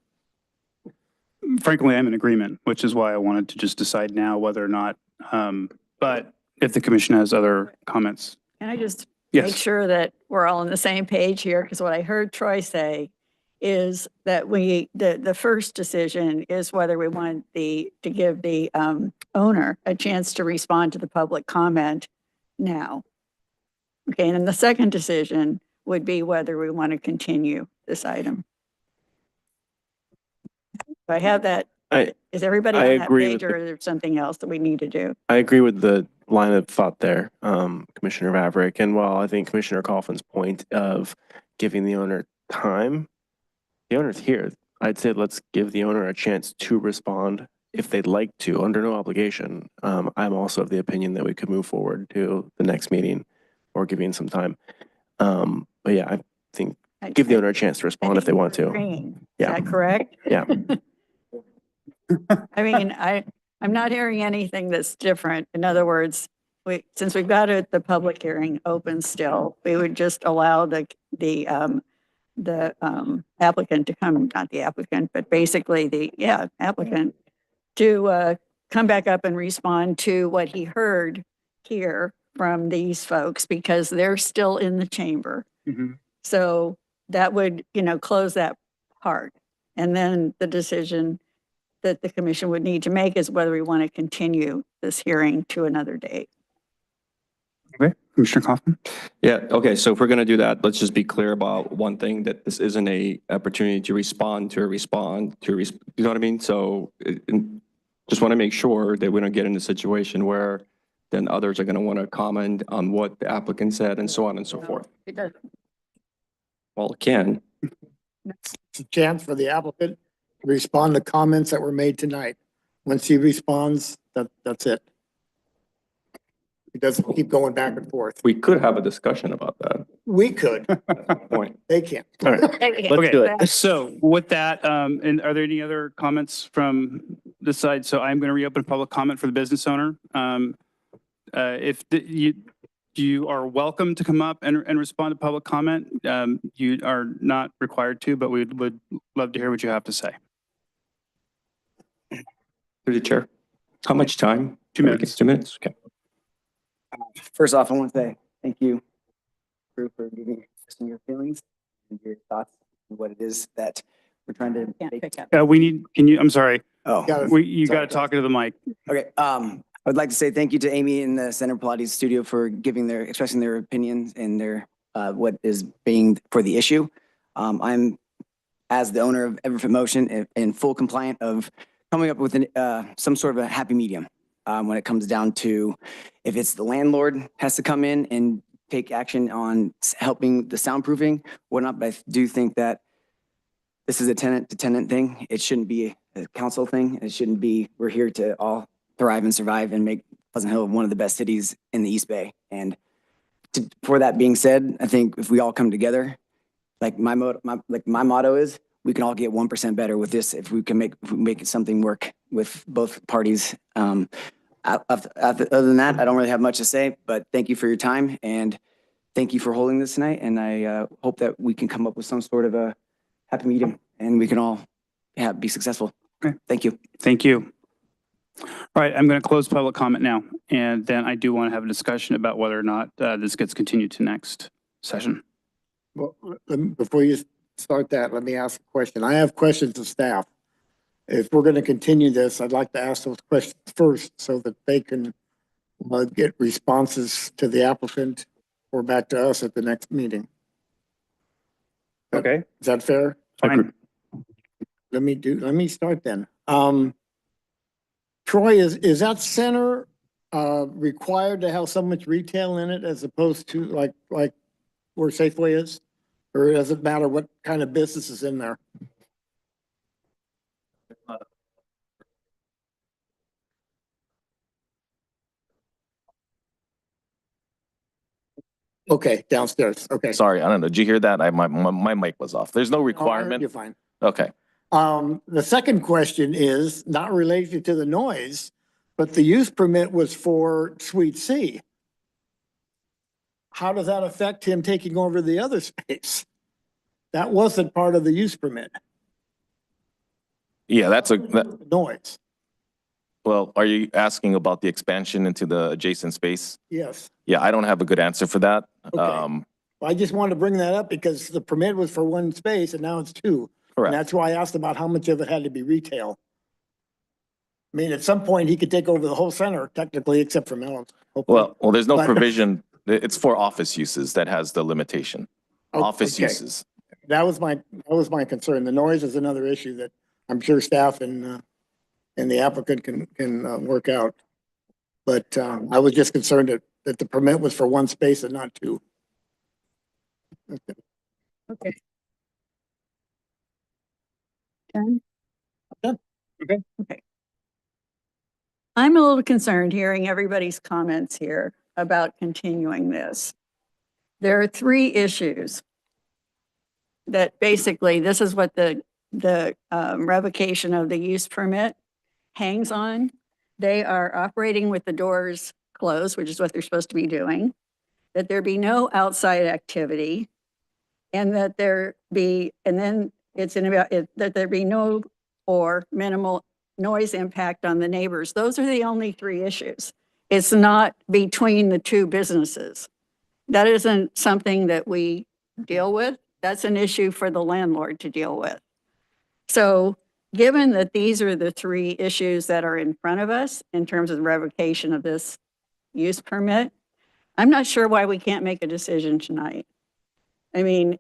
Frankly, I'm in agreement, which is why I wanted to just decide now whether or not, but if the commission has other comments. Can I just Yes. make sure that we're all on the same page here? Because what I heard Troy say is that the first decision is whether we want to give the owner a chance to respond to the public comment now. Okay, and then the second decision would be whether we want to continue this item. Do I have that? Is everybody I on that agree page, with or is there something else that we need to do? I agree with the line of thought there, Commissioner Maverick. And while I think Commissioner Coughlin's point of giving the owner time, the owner's here. I'd say let's give the owner a chance to respond if they'd like to, under no obligation. I'm also of the opinion that we could move forward to the next meeting or giving some time. But yeah, I think give the owner a chance to respond if they want to. Is Yeah. that correct? Yeah. I mean, I'm not hearing anything that's different. In other words, since we've got the public hearing open still, we would just allow the applicant to come, not the applicant, but basically the applicant to come back up and respond to what he heard here from these folks, because they're still in the chamber. So that would, close that part. And then the decision that the commission would need to make is whether we want to continue this hearing to another date. Okay, Commissioner Coughlin. Yeah, okay, so if we're going to do that, let's just be clear about one thing, that this isn't a opportunity to respond, you know what I mean? So just want to make sure that we don't get in a situation where then others are going to want to comment on what the applicant said and so on and so forth. It does. Well, it can. It's a chance for the applicant to respond to comments that were made tonight. Once he responds, that's it. He doesn't keep going back and forth. We could have a discussion about that. We could. Point. They can't. All right. Okay. Let's do it. So with that, and are there any other comments from this side? So I'm going to reopen public comment for the business owner. You are welcome to come up and respond to public comment. You are not required to, but we would love to hear what you have to say. Through the chair. How much time? 2 minutes. 2 minutes? Okay. First off, I want to say thank you for giving expressing your feelings and your thoughts and what it is that we're trying to make. We need, I'm sorry. Oh, You got to talk into the mic. okay. I would like to say thank you to Amy in the Center Pilates studio for expressing their opinions and their, what is being for the issue. I'm, as the owner of Everfit Motion, in full compliant of coming up with some sort of a happy medium. When it comes down to if it's the landlord has to come in and take action on helping the soundproofing, whatnot, but I do think that this is a tenant to tenant thing. It shouldn't be a council thing. It shouldn't be, we're here to all thrive and survive and make Pleasant Hill one of the best cities in the East Bay. And for that being said, I think if we all come together, like my motto is, we can all get 1% better with this if we can make something work with both parties. Other than that, I don't really have much to say, but thank you for your time and thank you for holding this tonight. And I hope that we can come up with some sort of a happy medium and we can all be successful. Okay. Thank you. Thank you. All right, I'm going to close public comment now. And then I do want to have a discussion about whether or not this gets continued to next session. Well, before you start that, let me ask a question. I have questions of staff. If we're going to continue this, I'd like to ask those questions first so that they can get responses to the applicant or back to us at the next meeting. Okay. Is that fair? Fine. Let me start then. Troy, is that center required to have so much retail in it as opposed to like where Safeway is? Or does it matter what kind of business is in there? Okay, downstairs. Okay. Sorry, I don't know. Did you hear that? My mic was off. There's no requirement. You're fine. Okay. The second question is not related to the noise, but the use permit was for Suite C. How does that affect him taking over the other space? That wasn't part of the use permit. Yeah, Noise. well, are you asking about the expansion into the adjacent space? Yes. Yeah, I don't have a good answer for that. Okay. I just wanted to bring that up because the permit was for one space and now it's two. Correct. And that's why I asked about how much of it had to be retail. I mean, at some point he could take over the whole center technically, except for Mellon's. Well, there's no But- provision. It's for office uses that has the limitation. Oh, Office okay. uses. That was my concern. The noise is another issue that I'm sure staff and the applicant can work out. But I was just concerned that the permit was for one space and not two. Okay. Done? Done. Okay. Okay. I'm a little concerned hearing everybody's comments here about continuing this. There are three issues that basically, this is what the revocation of the use permit hangs on. They are operating with the doors closed, which is what they're supposed to be doing, that there be no outside activity, and that there be, and then it's in about, that there be no or minimal noise impact on the neighbors. Those are the only three issues. It's not between the two businesses. That isn't something that we deal with. That's an issue for the landlord to deal with. So given that these are the three issues that are in front of us in terms of the revocation of this use permit, I'm not sure why we can't make a decision tonight. I mean,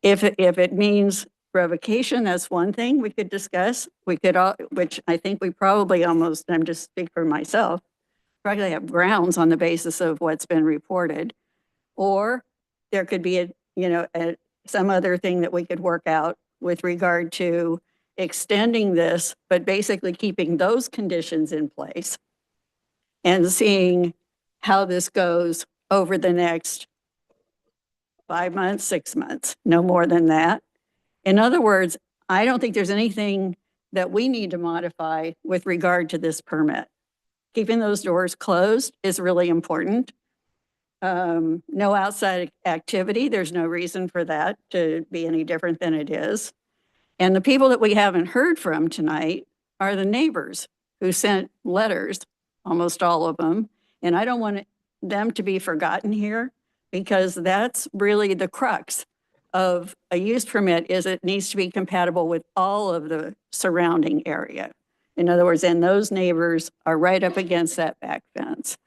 if it means revocation, that's one thing we could discuss. We could, which I think we probably almost, I'm just speaking for myself, probably have grounds on the basis of what's been reported. Or there could be some other thing that we could work out with regard to extending this, but basically keeping those conditions in place and seeing how this goes over the next 5 months, 6 months, no more than that. In other words, I don't think there's anything that we need to modify with regard to this permit. Keeping those doors closed is really important. No outside activity. There's no reason for that to be any different than it is. And the people that we haven't heard from tonight are the neighbors who sent letters, almost all of them. And I don't want them to be forgotten here because that's really the crux of a use permit is it needs to be compatible with all of the surrounding area. In other words, and those neighbors are right up against that back fence.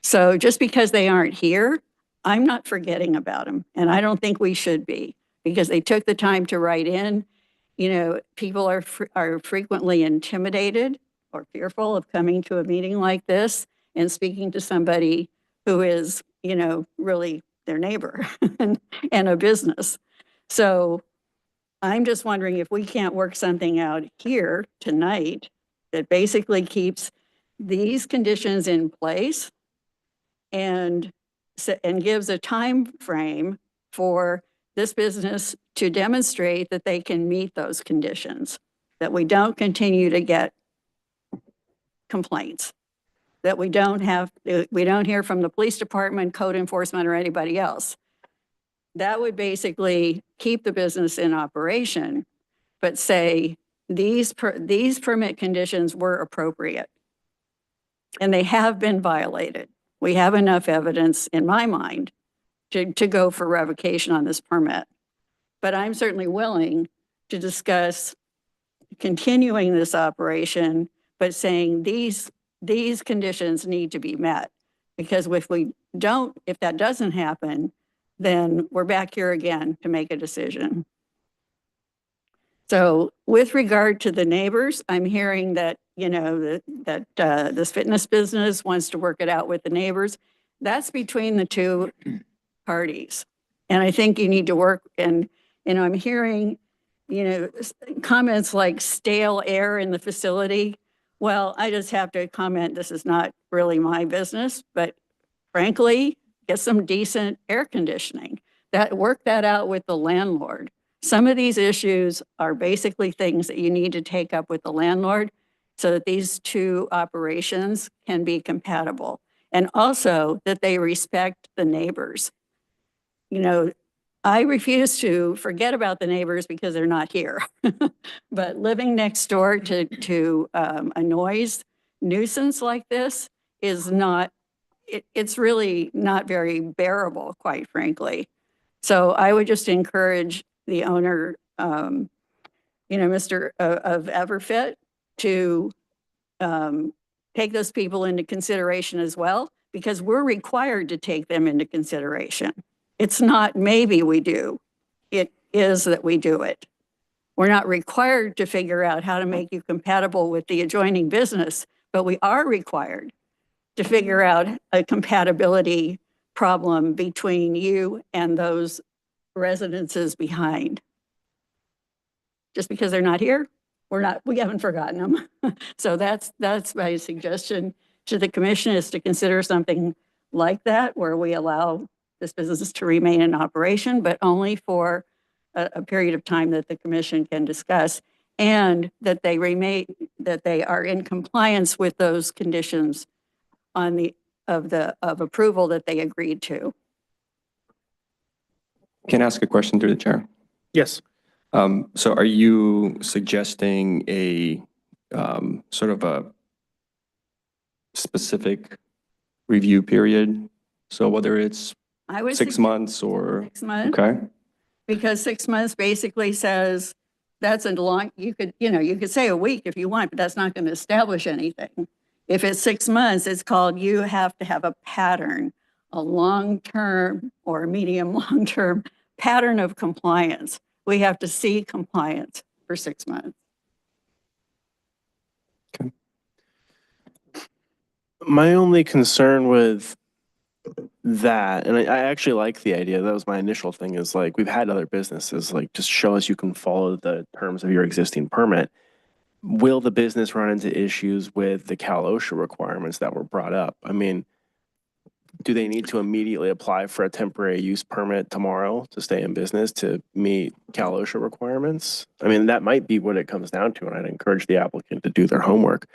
So just because they aren't here, I'm not forgetting about them. And I don't think we should be because they took the time to write in. You know, people are frequently intimidated or fearful of coming to a meeting like this and speaking to somebody who is, you know, really their neighbor and a business. So I'm just wondering if we can't work something out here tonight that basically keeps these conditions in place and gives a time frame for this business to demonstrate that they can meet those conditions, that we don't continue to get complaints, that we don't hear from the police department, code enforcement, or anybody else. That would basically keep the business in operation, but say these permit conditions were appropriate and they have been violated. We have enough evidence in my mind to go for revocation on this permit. But I'm certainly willing to discuss continuing this operation, but saying these conditions need to be met. Because if that doesn't happen, then we're back here again to make a decision. So with regard to the neighbors, I'm hearing that, you know, that this fitness business wants to work it out with the neighbors. That's between the two parties. And I think you need to work, and, you know, I'm hearing, you know, comments like stale air in the facility. Well, I just have to comment, this is not really my business, but frankly, get some decent air conditioning. Work that out with the landlord. Some of these issues are basically things that you need to take up with the landlord so that these two operations can be compatible. And also that they respect the neighbors. You know, I refuse to forget about the neighbors because they're not here. But living next door to a noise nuisance like this is not, it's really not very bearable, quite frankly. So I would just encourage the owner, you know, Mr. of Everfit, to take those people into consideration as well, because we're required to take them into consideration. It's not maybe we do, it is that we do it. We're not required to figure out how to make you compatible with the adjoining business, but we are required to figure out a compatibility problem between you and those residences behind. Just because they're not here, we haven't forgotten them. So that's my suggestion to the commission, is to consider something like that, where we allow this business to remain in operation, but only for a period of time that the commission can discuss, and that they are in compliance with those conditions of approval that they agreed to. Can I ask a question through the chair? Yes. So are you suggesting a sort of a specific review period? So whether it's I would 6 months or 6 months. Okay. Because 6 months basically says that's a long, you could say a week if you want, but that's not going to establish anything. If it's 6 months, it's called, you have to have a pattern, a long-term or medium long-term pattern of compliance. We have to see compliance for 6 months. Okay. My only concern with that, and I actually like the idea, that was my initial thing, is like, we've had other businesses, like, just show us you can follow the terms of your existing permit. Will the business run into issues with the Cal OSHA requirements that were brought up? I mean, do they need to immediately apply for a temporary use permit tomorrow to stay in business to meet Cal OSHA requirements? I mean, that might be what it comes down to, and I'd encourage the applicant to do their homework.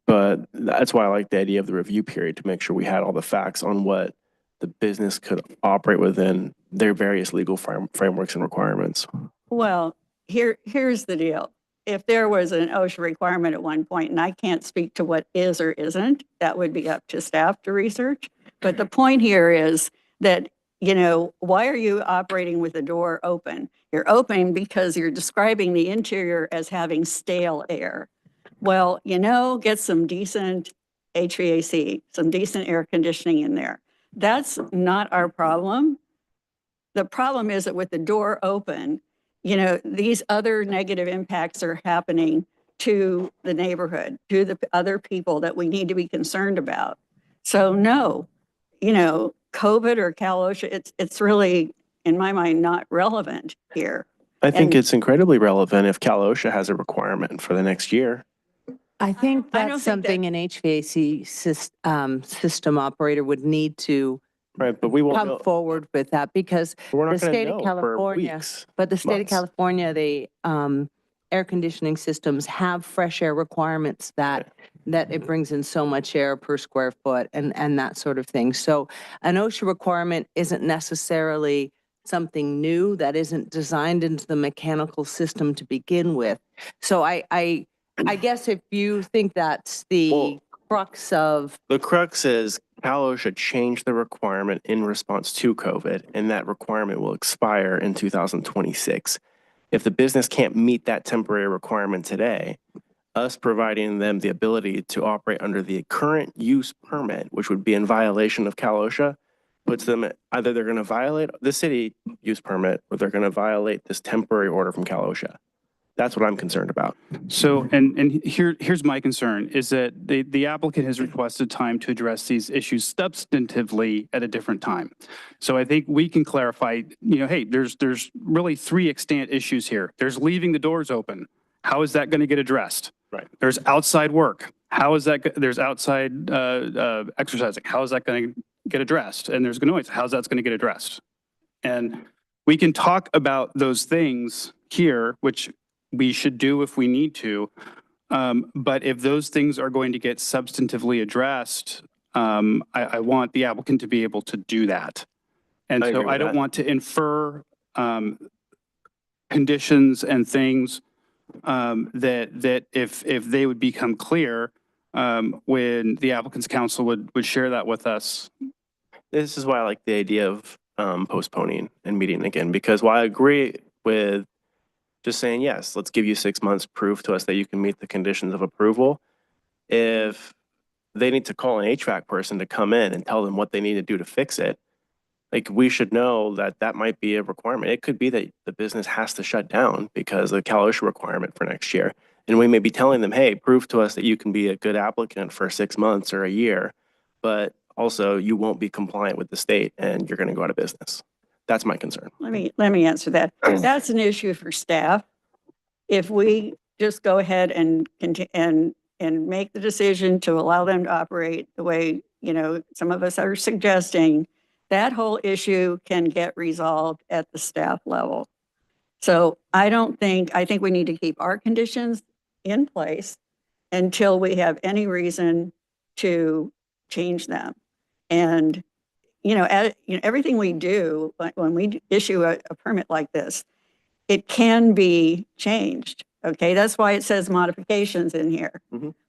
But that's why I like the idea of the review period, to make sure we had all the facts on what the business could operate within their various legal frameworks and requirements. Well, here's the deal. if there was an OSHA requirement at one point, and I can't speak to what is or isn't, that would be up to staff to research. But the point here is that, you know, why are you operating with the door open? You're open because you're describing the interior as having stale air. Well, you know, get some decent HVAC, some decent air conditioning in there. That's not our problem. The problem is that with the door open, you know, these other negative impacts are happening to the neighborhood, to the other people that we need to be concerned about. So no, you know, COVID or Cal OSHA, it's really, in my mind, not relevant here. I think And it's incredibly relevant if Cal OSHA has a requirement for the next year. I think I don't that's think that- something an HVAC system operator would need to Right, but we won't come know. forward with that because We're the not going state to of know for California, weeks. but the state of months. California, the air conditioning systems have fresh air requirements that it brings in so much air per square foot and that sort of thing. So an OSHA requirement isn't necessarily something new that isn't designed into the mechanical system to begin with. So I guess if you think that's the crux of The crux is Cal OSHA changed the requirement in response to COVID, and that requirement will expire in 2026. If the business can't meet that temporary requirement today, us providing them the ability to operate under the current use permit, which would be in violation of Cal OSHA, puts them at either they're going to violate the city use permit or they're going to violate this temporary order from Cal OSHA. That's what I'm concerned about. So, and here's my concern, is that the applicant has requested time to address these issues substantively at a different time. So I think we can clarify, you know, hey, there's really three extant issues here. There's leaving the doors open. How is that going to get addressed? Right. There's outside work. How is that, there's outside exercising. How is that going to get addressed? And there's noise. How's that going to get addressed? And we can talk about those things here, which we should do if we need to. But if those things are going to get substantively addressed, I want the applicant to be able to do that. And I agree so with I don't that. want to infer conditions and things that if they would become clear, when the applicant's counsel would share that with us. This is why I like the idea of postponing and meeting again, because while I agree with just saying, yes, let's give you 6 months, prove to us that you can meet the conditions of approval. If they need to call an HVAC person to come in and tell them what they need to do to fix it, like we should know that that might be a requirement. It could be that the business has to shut down because of the Cal OSHA requirement for next year. And we may be telling them, hey, prove to us that you can be a good applicant for 6 months or a year, but also you won't be compliant with the state and you're going to go out of business. That's my concern. let me answer that. That's an issue for staff. If we just go ahead and make the decision to allow them to operate the way, you know, some of us are suggesting, that whole issue can get resolved at the staff level. So I think we need to keep our conditions in place until we have any reason to change them. And, you know, everything we do, when we issue a permit like this, it can be changed. Okay, that's why it says modifications in here.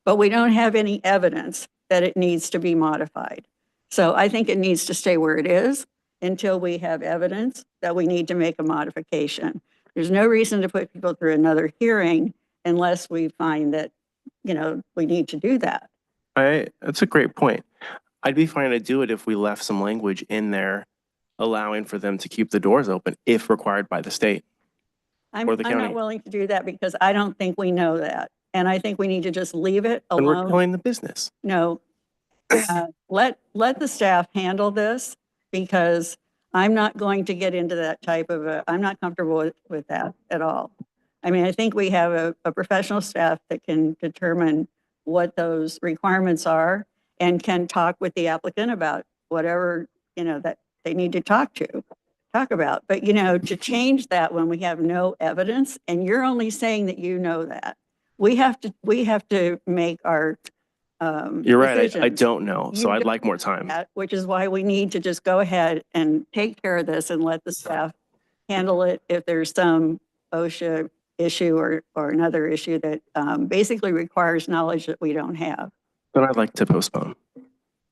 But we don't have any evidence that it needs to be modified. So I think it needs to stay where it is until we have evidence that we need to make a modification. There's no reason to put people through another hearing unless we find that, you know, we need to do that. That's a great point. I'd be fine to do it if we left some language in there allowing for them to keep the doors open if required by the state. I'm Or the not county. willing to do that because I don't think we know that. And I think we need to just leave it And we're alone. killing the business. No, let the staff handle this because I'm not going to get into that type of I'm not comfortable with that at all. I mean, I think we have a professional staff that can determine what those requirements are and can talk with the applicant about whatever, you know, that they need to talk about. But, you know, to change that when we have no evidence and you're only saying that you know that, we have to make our You're right. I decisions. don't know. So You I'd don't like more know time. that, which is why we need to just go ahead and take care of this and let the staff handle it if there's some OSHA issue or another issue that basically requires knowledge that we don't have. Then I'd like to postpone.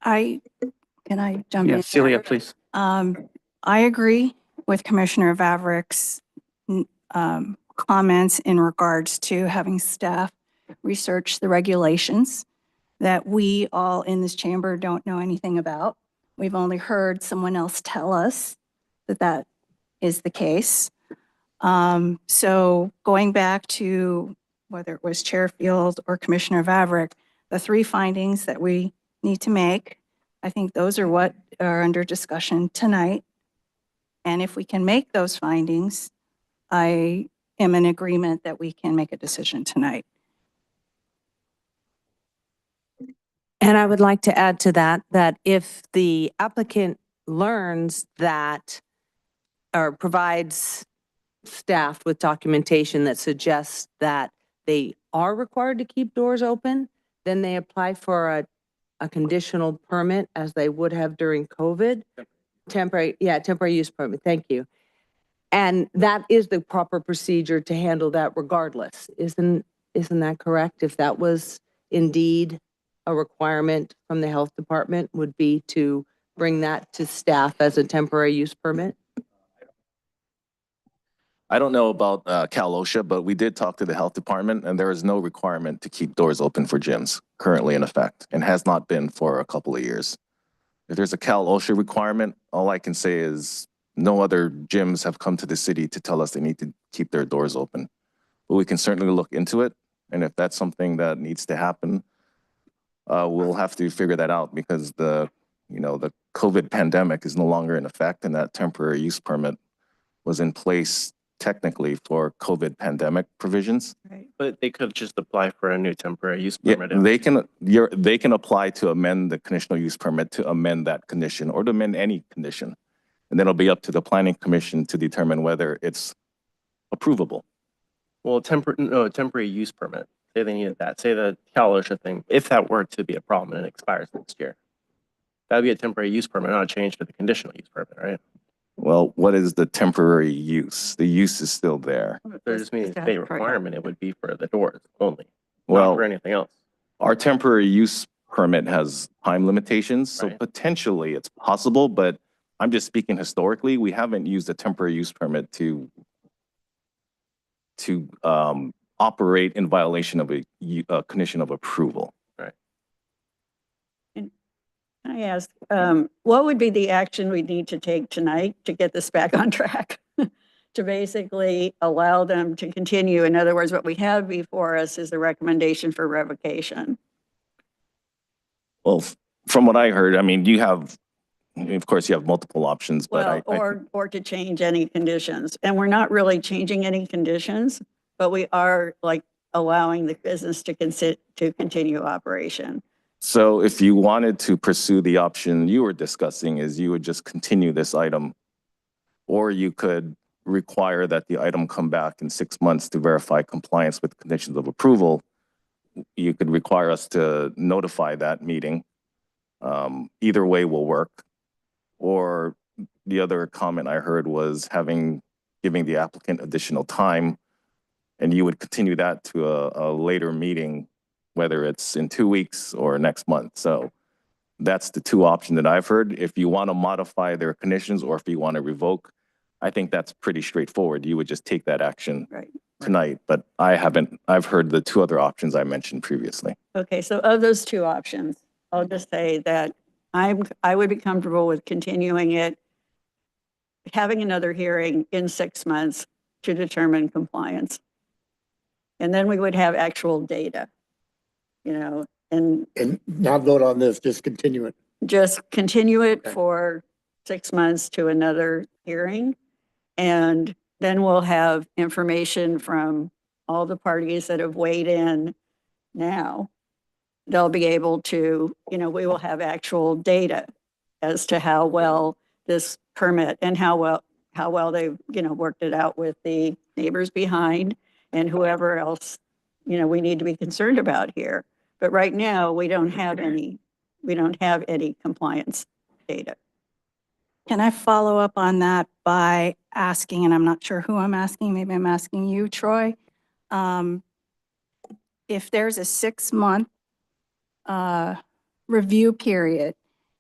Can I jump in? Yes, Celia, please. I agree with Commissioner Vavrick's comments in regards to having staff research the regulations that we all in this chamber don't know anything about. We've only heard someone else tell us that that is the case. So going back to whether it was Chair Field or Commissioner Vavrick, the 3 findings that we need to make, I think those are what are under discussion tonight. And if we can make those findings, I am in agreement that we can make a decision tonight. And I would like to add to that, that if the applicant learns that or provides staff with documentation that suggests that they are required to keep doors open, then they apply for a conditional permit as they would have during COVID. Temporary use permit. Thank you. And that is the proper procedure to handle that regardless. Isn't that correct? If that was indeed a requirement from the health department, would be to bring that to staff as a temporary use permit? I don't know about Cal OSHA, but we did talk to the health department and there is no requirement to keep doors open for gyms currently in effect and has not been for a couple of years. If there's a Cal OSHA requirement, all I can say is no other gyms have come to the city to tell us they need to keep their doors open. But we can certainly look into it. And if that's something that needs to happen, we'll have to figure that out because the COVID pandemic is no longer in effect and that temporary use permit was in place technically for COVID pandemic provisions. But they could just apply for a new temporary use Yeah, permit. they can apply to amend the conditional use permit to amend that condition or to amend any condition. And then it'll be up to the planning commission to determine whether it's approvable. Well, temporary use permit. Say they needed that. Say the Cal OSHA thing. If that were to be a problem and it expires next year, that'd be a temporary use permit, not a change to the conditional use permit, right? Well, what is the temporary use? The use is still there. There just means state requirement. It would be for the doors only, Well, not for anything else. Our temporary use permit has time limitations, so potentially it's possible, but I'm just speaking historically. We haven't used a temporary use permit to operate in violation of a condition of approval. Can I ask, what would be the action we need to take tonight to get this back on track? To basically allow them to continue. In other words, what we have before us is a recommendation for revocation. Well, from what I heard, I mean, of course, you have multiple options, but Or to change any conditions. And we're not really changing any conditions, but we are like allowing the business to continue operation. So if you wanted to pursue the option you were discussing is you would just continue this item, or you could require that the item come back in 6 months to verify compliance with conditions of approval. You could require us to notify that meeting. Either way will work. Or the other comment I heard was giving the applicant additional time, and you would continue that to a later meeting, whether it's in 2 weeks or next month. So that's the 2 options that I've heard. If you want to modify their conditions or if you want to revoke, I think that's pretty straightforward. You would just take that action tonight, but I've heard the 2 other options I mentioned previously. Okay, so of those 2 options, I'll just say that I would be comfortable with continuing it, having another hearing in 6 months to determine compliance. And then we would have actual data, and not vote on this, just continue it. Just continue it for 6 months to another hearing. And then we'll have information from all the parties that have weighed in now. They'll be able to, we will have actual data as to how well this permit and how well they've, worked it out with the neighbors behind and whoever else, we need to be concerned about here. But right now, we don't have any compliance data. Can I follow up on that by asking, and I'm not sure who I'm asking, maybe I'm asking you, Troy, if there's a 6-month review period,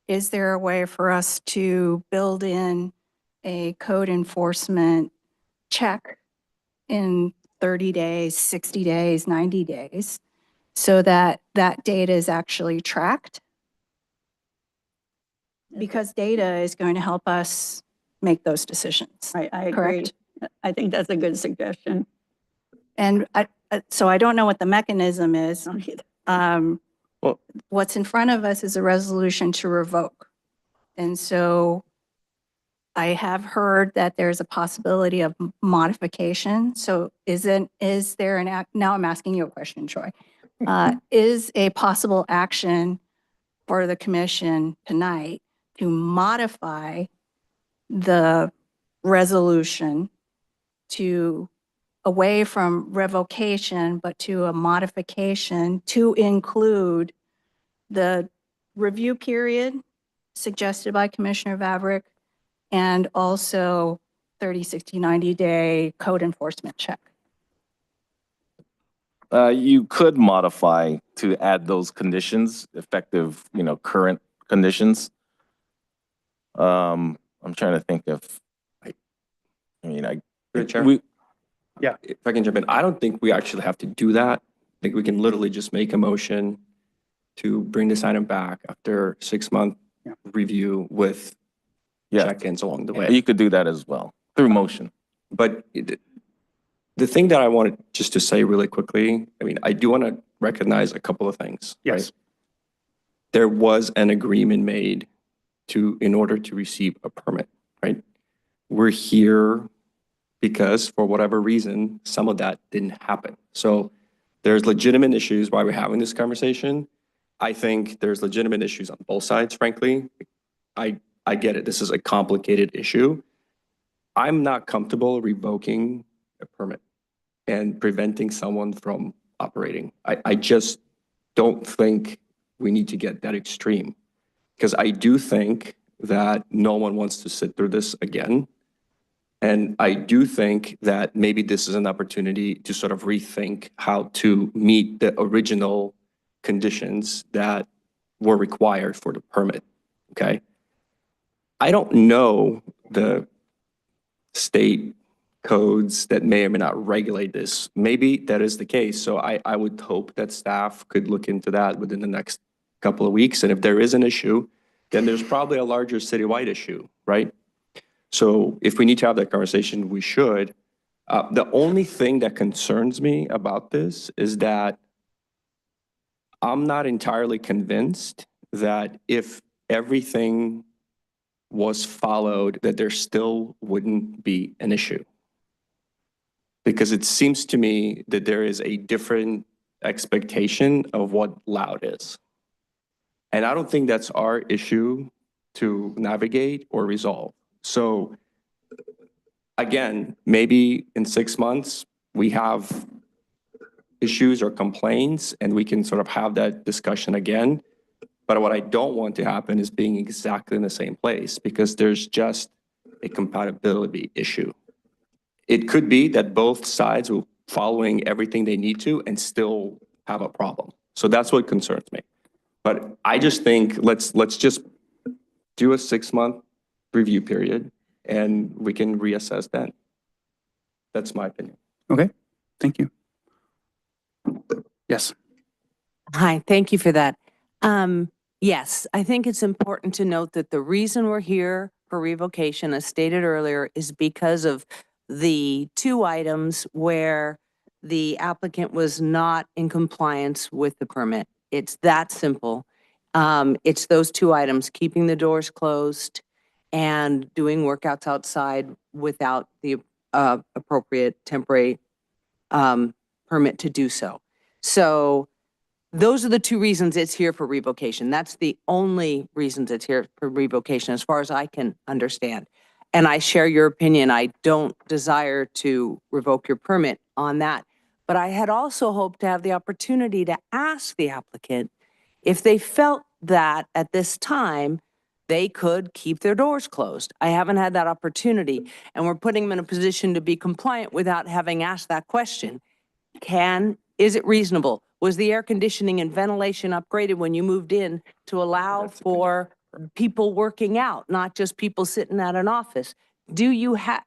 is there a way for us to build in a code enforcement check in 30 days, 60 days, 90 days, so that that data is actually tracked? Because data is going to help us make those decisions. I agree. Correct? I think that's a good suggestion. And so I don't know what the mechanism is. Don't either. What's in front of us is a resolution to revoke. And so I have heard that there's a possibility of modification. So is there an act, now I'm asking you a question, Troy. Is a possible action for the commission tonight to modify the resolution to away from revocation, but to a modification to include the review period suggested by Commissioner Vavrick and also 30, 60, 90-day code enforcement check? You could modify to add those conditions, effective, current conditions. I'm trying to think of, Through the chair? Yeah. If I can jump in, I don't think we actually have to do that. I think we can literally just make a motion to bring this item back after 6-month review with check-ins along the way. You could do that as well, through motion. But the thing that I wanted just to say really quickly, I do want to recognize a couple of things. Yes. Right? There was an agreement made in order to receive a permit, right? We're here because for whatever reason, some of that didn't happen. So there's legitimate issues why we're having this conversation. I think there's legitimate issues on both sides, frankly. I get it. This is a complicated issue. I'm not comfortable revoking a permit and preventing someone from operating. I just don't think we need to get that extreme, because I do think that no one wants to sit through this again. And I do think that maybe this is an opportunity to sort of rethink how to meet the original conditions that were required for the permit, okay? I don't know the state codes that may or may not regulate this. Maybe that is the case. So I would hope that staff could look into that within the next couple of weeks. And if there is an issue, then there's probably a larger citywide issue, right? So if we need to have that conversation, we should. The only thing that concerns me about this is that I'm not entirely convinced that if everything was followed, that there still wouldn't be an issue. Because it seems to me that there is a different expectation of what loud is. And I don't think that's our issue to navigate or resolve. So again, maybe in 6 months, we have issues or complaints and we can sort of have that discussion again. But what I don't want to happen is being exactly in the same place, because there's just a compatibility issue. It could be that both sides will following everything they need to and still have a problem. So that's what concerns me. But I just think let's just do a 6-month review period and we can reassess that. That's my opinion. Okay, thank you. Yes. Hi, thank you for that. Yes, I think it's important to note that the reason we're here for revocation, as stated earlier, is because of the 2 items where the applicant was not in compliance with the permit. It's that simple. It's those 2 items, keeping the doors closed and doing workouts outside without the appropriate temporary permit to do so. So those are the 2 reasons it's here for revocation. That's the only reasons it's here for revocation, as far as I can understand. And I share your opinion. I don't desire to revoke your permit on that. But I had also hoped to have the opportunity to ask the applicant if they felt that at this time they could keep their doors closed. I haven't had that opportunity, and we're putting them in a position to be compliant without having asked that question. is it reasonable? Was the air conditioning and ventilation upgraded when you moved in to allow for people working out, not just people sitting at an office?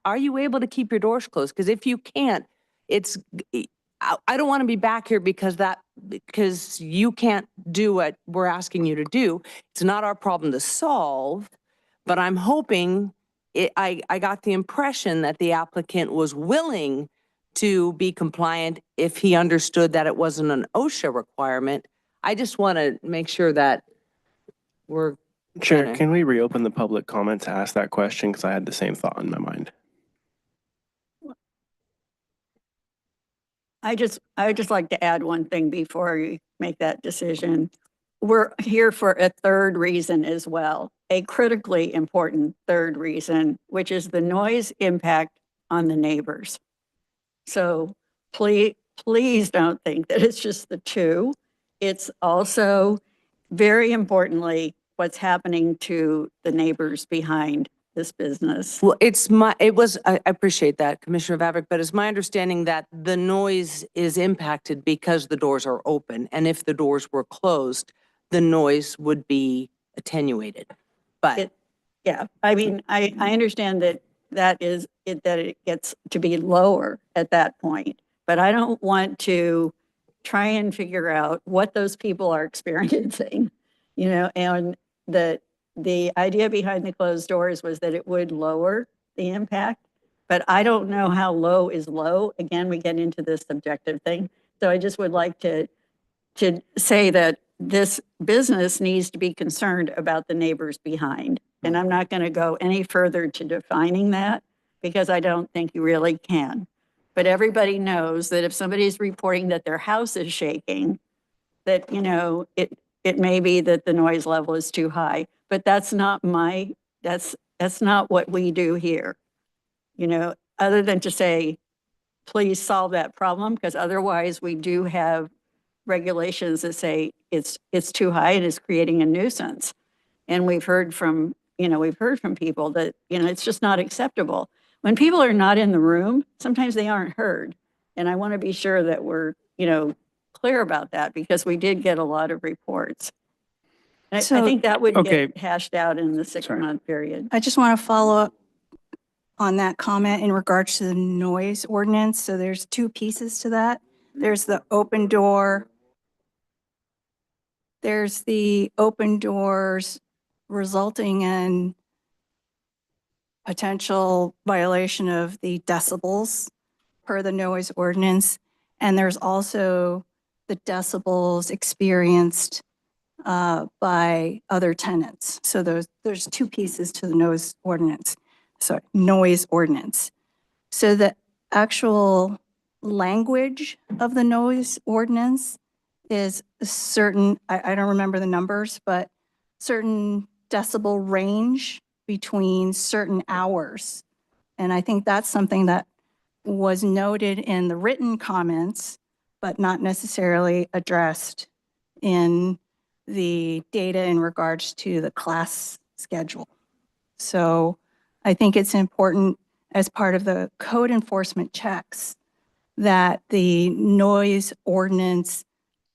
Are you able to keep your doors closed? Because if you can't, I don't want to be back here because you can't do what we're asking you to do. It's not our problem to solve, but I'm hoping, I got the impression that the applicant was willing to be compliant if he understood that it wasn't an OSHA requirement. I just want to make sure that we're. Chair, can we reopen the public comment to ask that question? Because I had the same thought in my mind. I would just like to add one thing before you make that decision. We're here for a third reason as well, a critically important third reason, which is the noise impact on the neighbors. So please don't think that it's just the two. It's also very importantly what's happening to the neighbors behind this business. Well, I appreciate that, Commissioner Vavrick, but it's my understanding that the noise is impacted because the doors are open. And if the doors were closed, the noise would be attenuated. But yeah, I mean, I understand that it gets to be lower at that point, but I don't want to try and figure out what those people are experiencing, and the idea behind the closed doors was that it would lower the impact, but I don't know how low is low. Again, we get into this subjective thing. So I just would like to say that this business needs to be concerned about the neighbors behind. And I'm not going to go any further to defining that because I don't think you really can. But everybody knows that if somebody's reporting that their house is shaking, that, it may be that the noise level is too high, but that's not that's not what we do here. Other than to say, please solve that problem, because otherwise we do have regulations that say it's too high and it's creating a nuisance. And we've heard from people that, it's just not acceptable. When people are not in the room, sometimes they aren't heard. And I want to be sure that we're, clear about that because we did get a lot of reports. And I think that would get hashed out in the 6-month period. I just want to follow up on that comment in regards to the noise ordinance. So there's two pieces to that. There's the open door. There's the open doors resulting in potential violation of the decibels per the noise ordinance. And there's also the decibels experienced by other tenants. So there's two pieces to the noise ordinance. So the actual language of the noise ordinance is a certain, I don't remember the numbers, but certain decibel range between certain hours. And I think that's something that was noted in the written comments, but not necessarily addressed in the data in regards to the class schedule. So I think it's important as part of the code enforcement checks that the noise ordinance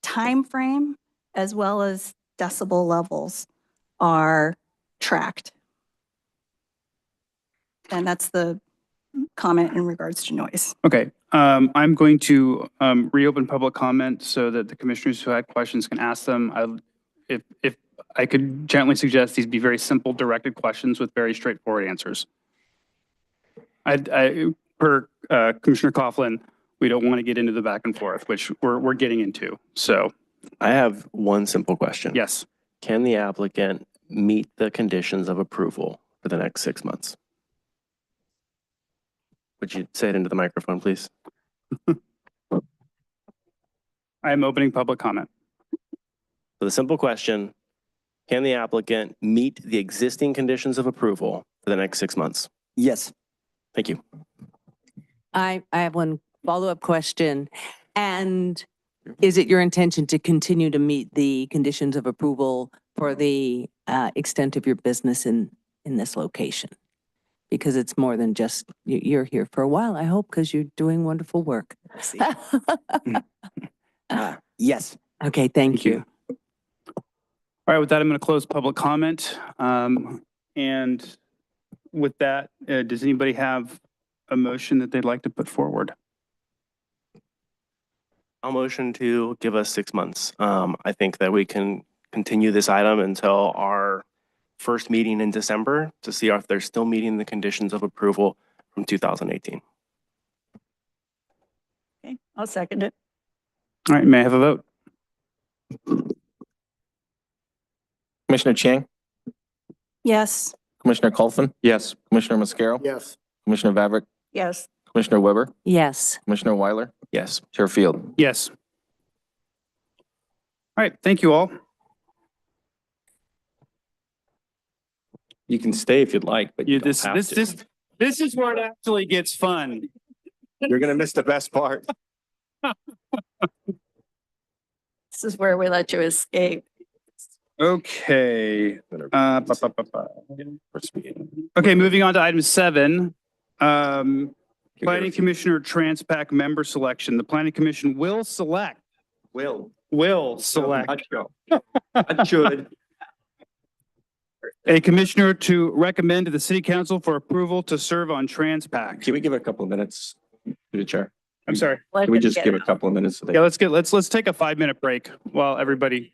timeframe as well as decibel levels are tracked. And that's the comment in regards to noise. Okay, I'm going to reopen public comment so that the commissioners who had questions can ask them. If I could gently suggest these be very simple, directed questions with very straightforward answers. Per Commissioner Coughlin, we don't want to get into the back and forth, which we're getting into. So I have one simple question. Yes. Can the applicant meet the conditions of approval for the next 6 months? Would you say it into the microphone, please? I am opening public comment. So the simple question, can the applicant meet the existing conditions of approval for the next 6 months? Yes. Thank you. I have one follow-up question. And is it your intention to continue to meet the conditions of approval for the extent of your business in this location? because it's more than just, you're here for a while, I hope, because you're doing wonderful work. See. Yes. Okay, thank you. All right, with that, I'm going to close public comment. And with that, does anybody have a motion that they'd like to put forward? I'll motion to give us 6 months. I think that we can continue this item until our first meeting in December to see if they're still meeting the conditions of approval from 2018. Okay, I'll second it. All right, may I have a vote? Commissioner Chang, Yes. Commissioner Colvin, Yes. Commissioner Mascaro, Yes. Commissioner Vavrick, Yes. Commissioner Weber, Yes. Commissioner Weiler, Yes. Chair Field. Yes. All right, thank you all. You can stay if you'd like, but you don't have to. This is where it actually gets fun. You're gonna miss the best part. This is where we let you escape. Okay. Okay, moving on to item 7. Planning Commissioner Transpac member selection. The Planning Commission will select. Will select I should. a commissioner to recommend to the City Council for approval to serve on Transpac. Can we give a couple of minutes to the chair? I'm sorry. Let Can we them just get give a out. couple of minutes? So they- Yeah, let's take a 5-minute break while everybody.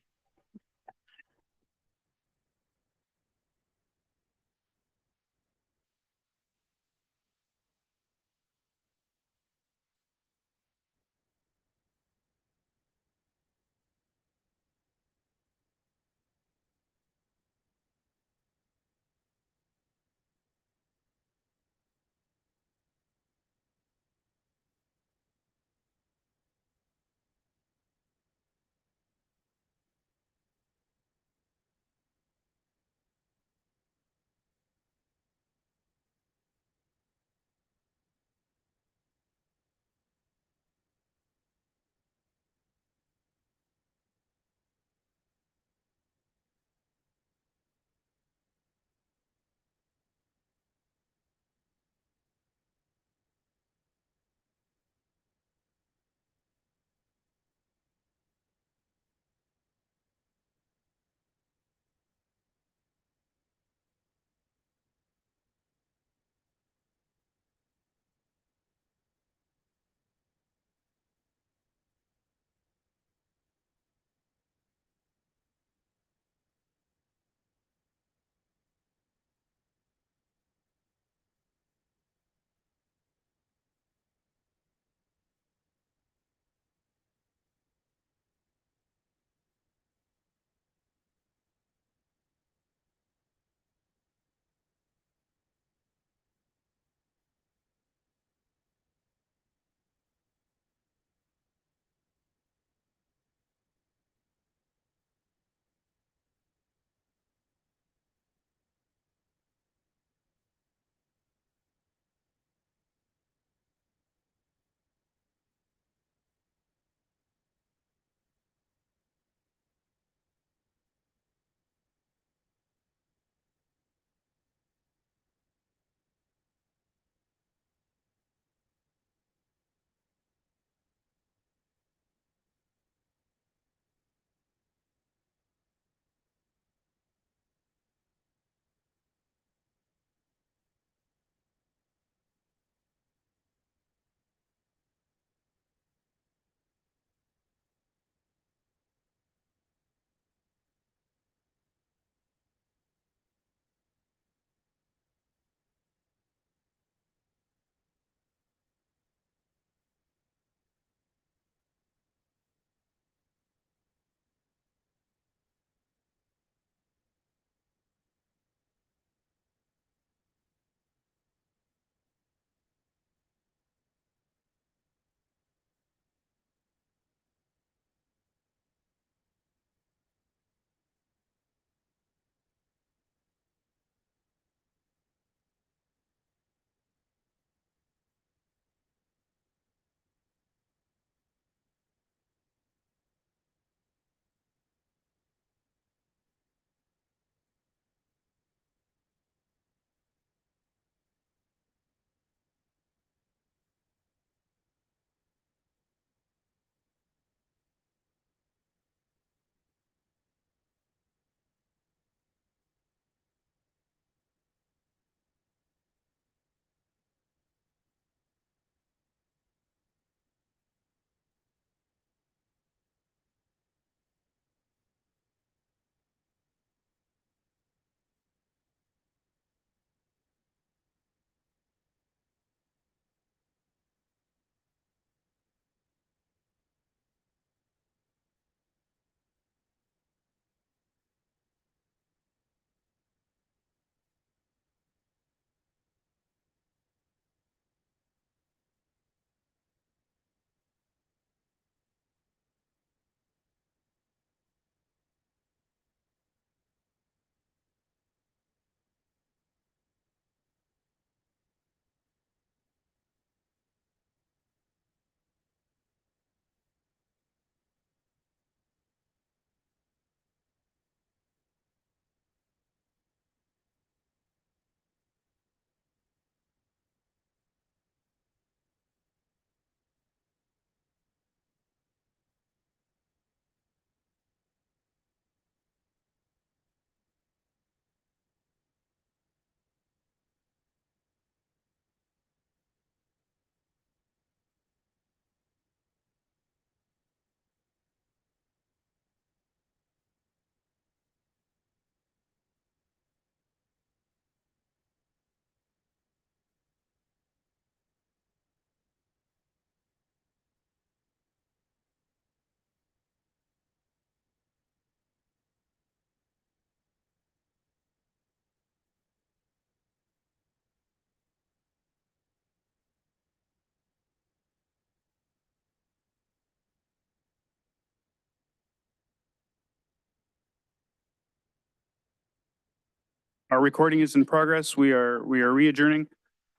Our recording is in progress. We are re-adjourning.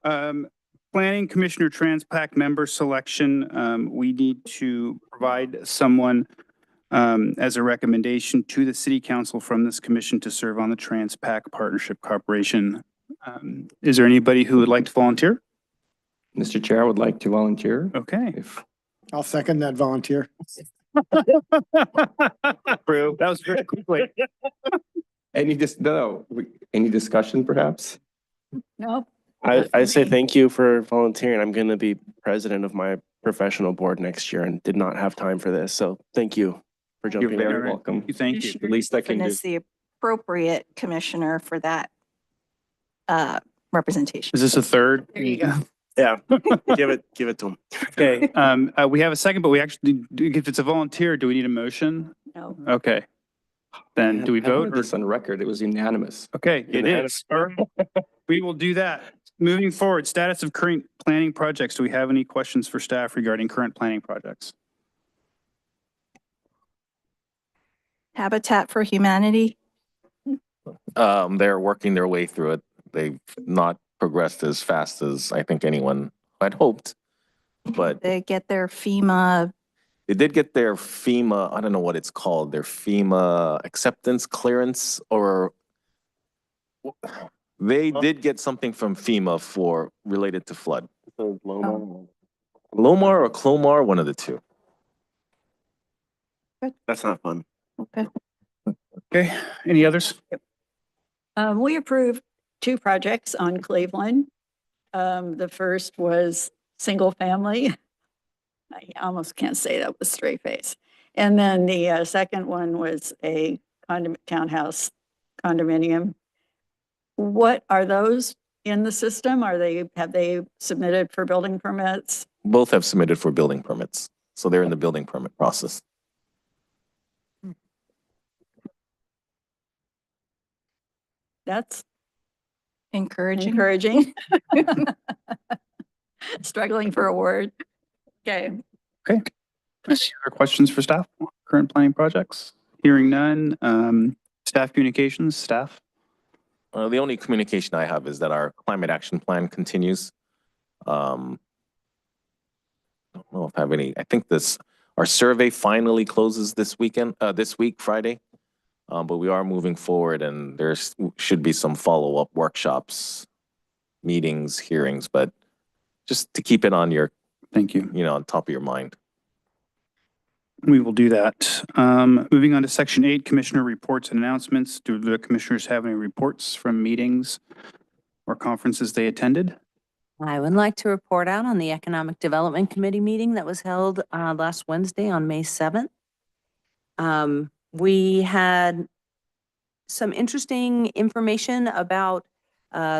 Planning Commissioner Transpac member selection. We need to provide someone as a recommendation to the city council from this commission to serve on the Transpac Partnership Corporation. Is there anybody who would like to volunteer? Mr. Chair, I would like to volunteer. Okay. If I'll second that volunteer. Approved. That was very quickly. any discussion perhaps? No. I say thank you for volunteering. I'm going to be president of my professional board next year and did not have time for this. So thank you for You're jumping in. very welcome. Thank you. The least I can do. Is the appropriate commissioner for that representation. Is this a third? There you go. Yeah, give it to him. Okay, we have a second, but we actually, if it's a volunteer, do we need a motion? No. Okay. Then do we I wanted vote? this on record. It was unanimous. Okay, it is. We will do that. Moving forward, status of current planning projects. Do we have any questions for staff regarding current planning projects? Habitat for Humanity. They're working their way through it. They've not progressed as fast as I think anyone had hoped, but They get their FEMA. they did get their FEMA, I don't know what it's called, their FEMA acceptance clearance, or they did get something from FEMA for related to flood. Lomar or Clomar, one of the two. That's not fun. Okay. Okay, any others? We approved 2 projects on Cleveland. The first was single family. I almost can't say that with a straight face. And then the second one was a townhouse condominium. What are those in the system? Have they submitted for building permits? Both have submitted for building permits, so they're in the building permit process. That's Encouraging. encouraging. Struggling for a word. Okay. Okay. Any other questions for staff? Current planning projects? Hearing none. Staff communications, staff? The only communication I have is that our climate action plan continues. I don't know if I have any, I think our survey finally closes this week, Friday. But we are moving forward and should be some follow-up workshops, meetings, hearings, but just to keep it on your, Thank you. on top of your mind. We will do that. Moving on to section 8, commissioner reports and announcements. Do the commissioners have any reports from meetings or conferences they attended? I would like to report out on the Economic Development Committee meeting that was held last Wednesday on May 7th. We had some interesting information about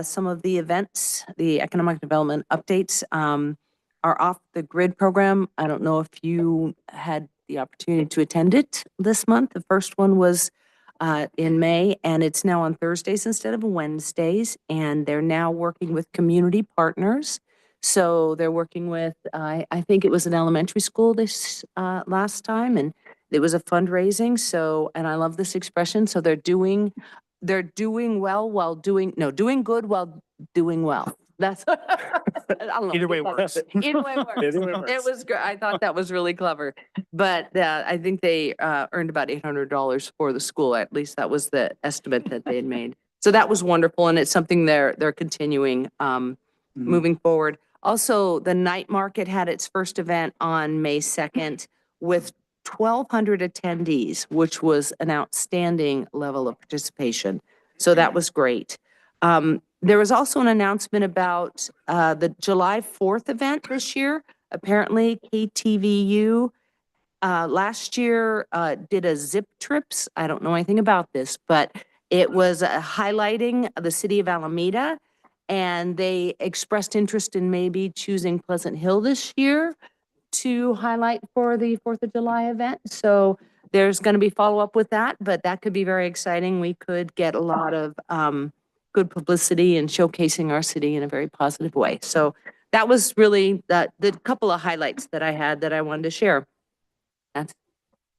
some of the events, the economic development updates. Our Off the Grid program, I don't know if you had the opportunity to attend it this month. The first one was in May, and it's now on Thursdays instead of Wednesdays, and they're now working with community partners. So they're working with, I think it was an elementary school this last time, and it was a fundraising. So, and I love this expression. So they're doing well while doing good while doing well. That's I don't know. Either way works. Either way works. It was great. I thought that was really clever. But I think they earned about $800 for the school. At least that was the estimate that they had made. So that was wonderful, and it's something they're continuing moving forward. Also, the night market had its first event on May 2nd with 1,200 attendees, which was an outstanding level of participation. So that was great. There was also an announcement about the July 4th event this year. Apparently, KTVU last year did a zip trips. I don't know anything about this, but it was highlighting the city of Alameda, and they expressed interest in maybe choosing Pleasant Hill this year to highlight for the 4th of July event. So there's going to be follow-up with that, but that could be very exciting. We could get a lot of good publicity and showcasing our city in a very positive way. So that was really the couple of highlights that I had that I wanted to share. That's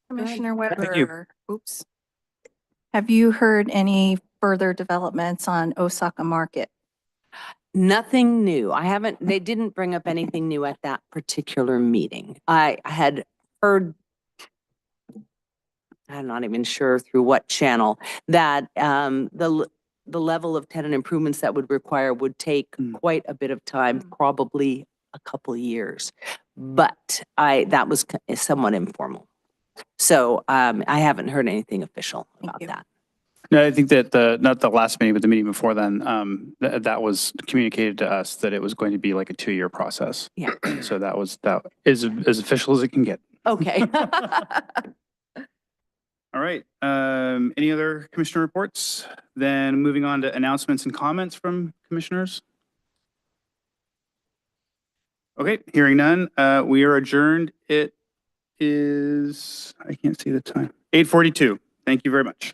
Commissioner Thank you. Weber, oops. Have you heard any further developments on Osaka Market? Nothing new. They didn't bring up anything new at that particular meeting. I had heard, I'm not even sure through what channel, that the level of tenant improvements that would require would take quite a bit of time, probably a couple of years. But that was somewhat informal. So I haven't heard anything official about that. No, I think that not the last meeting, but the meeting before then, that was communicated to us that it was going to be like a 2-year process. Yeah. So that is as official as it can get. Okay. All right. Any other commissioner reports? Then moving on to announcements and comments from commissioners. Okay, hearing none, we are adjourned. It is, I can't see the time, 8:42. Thank you very much.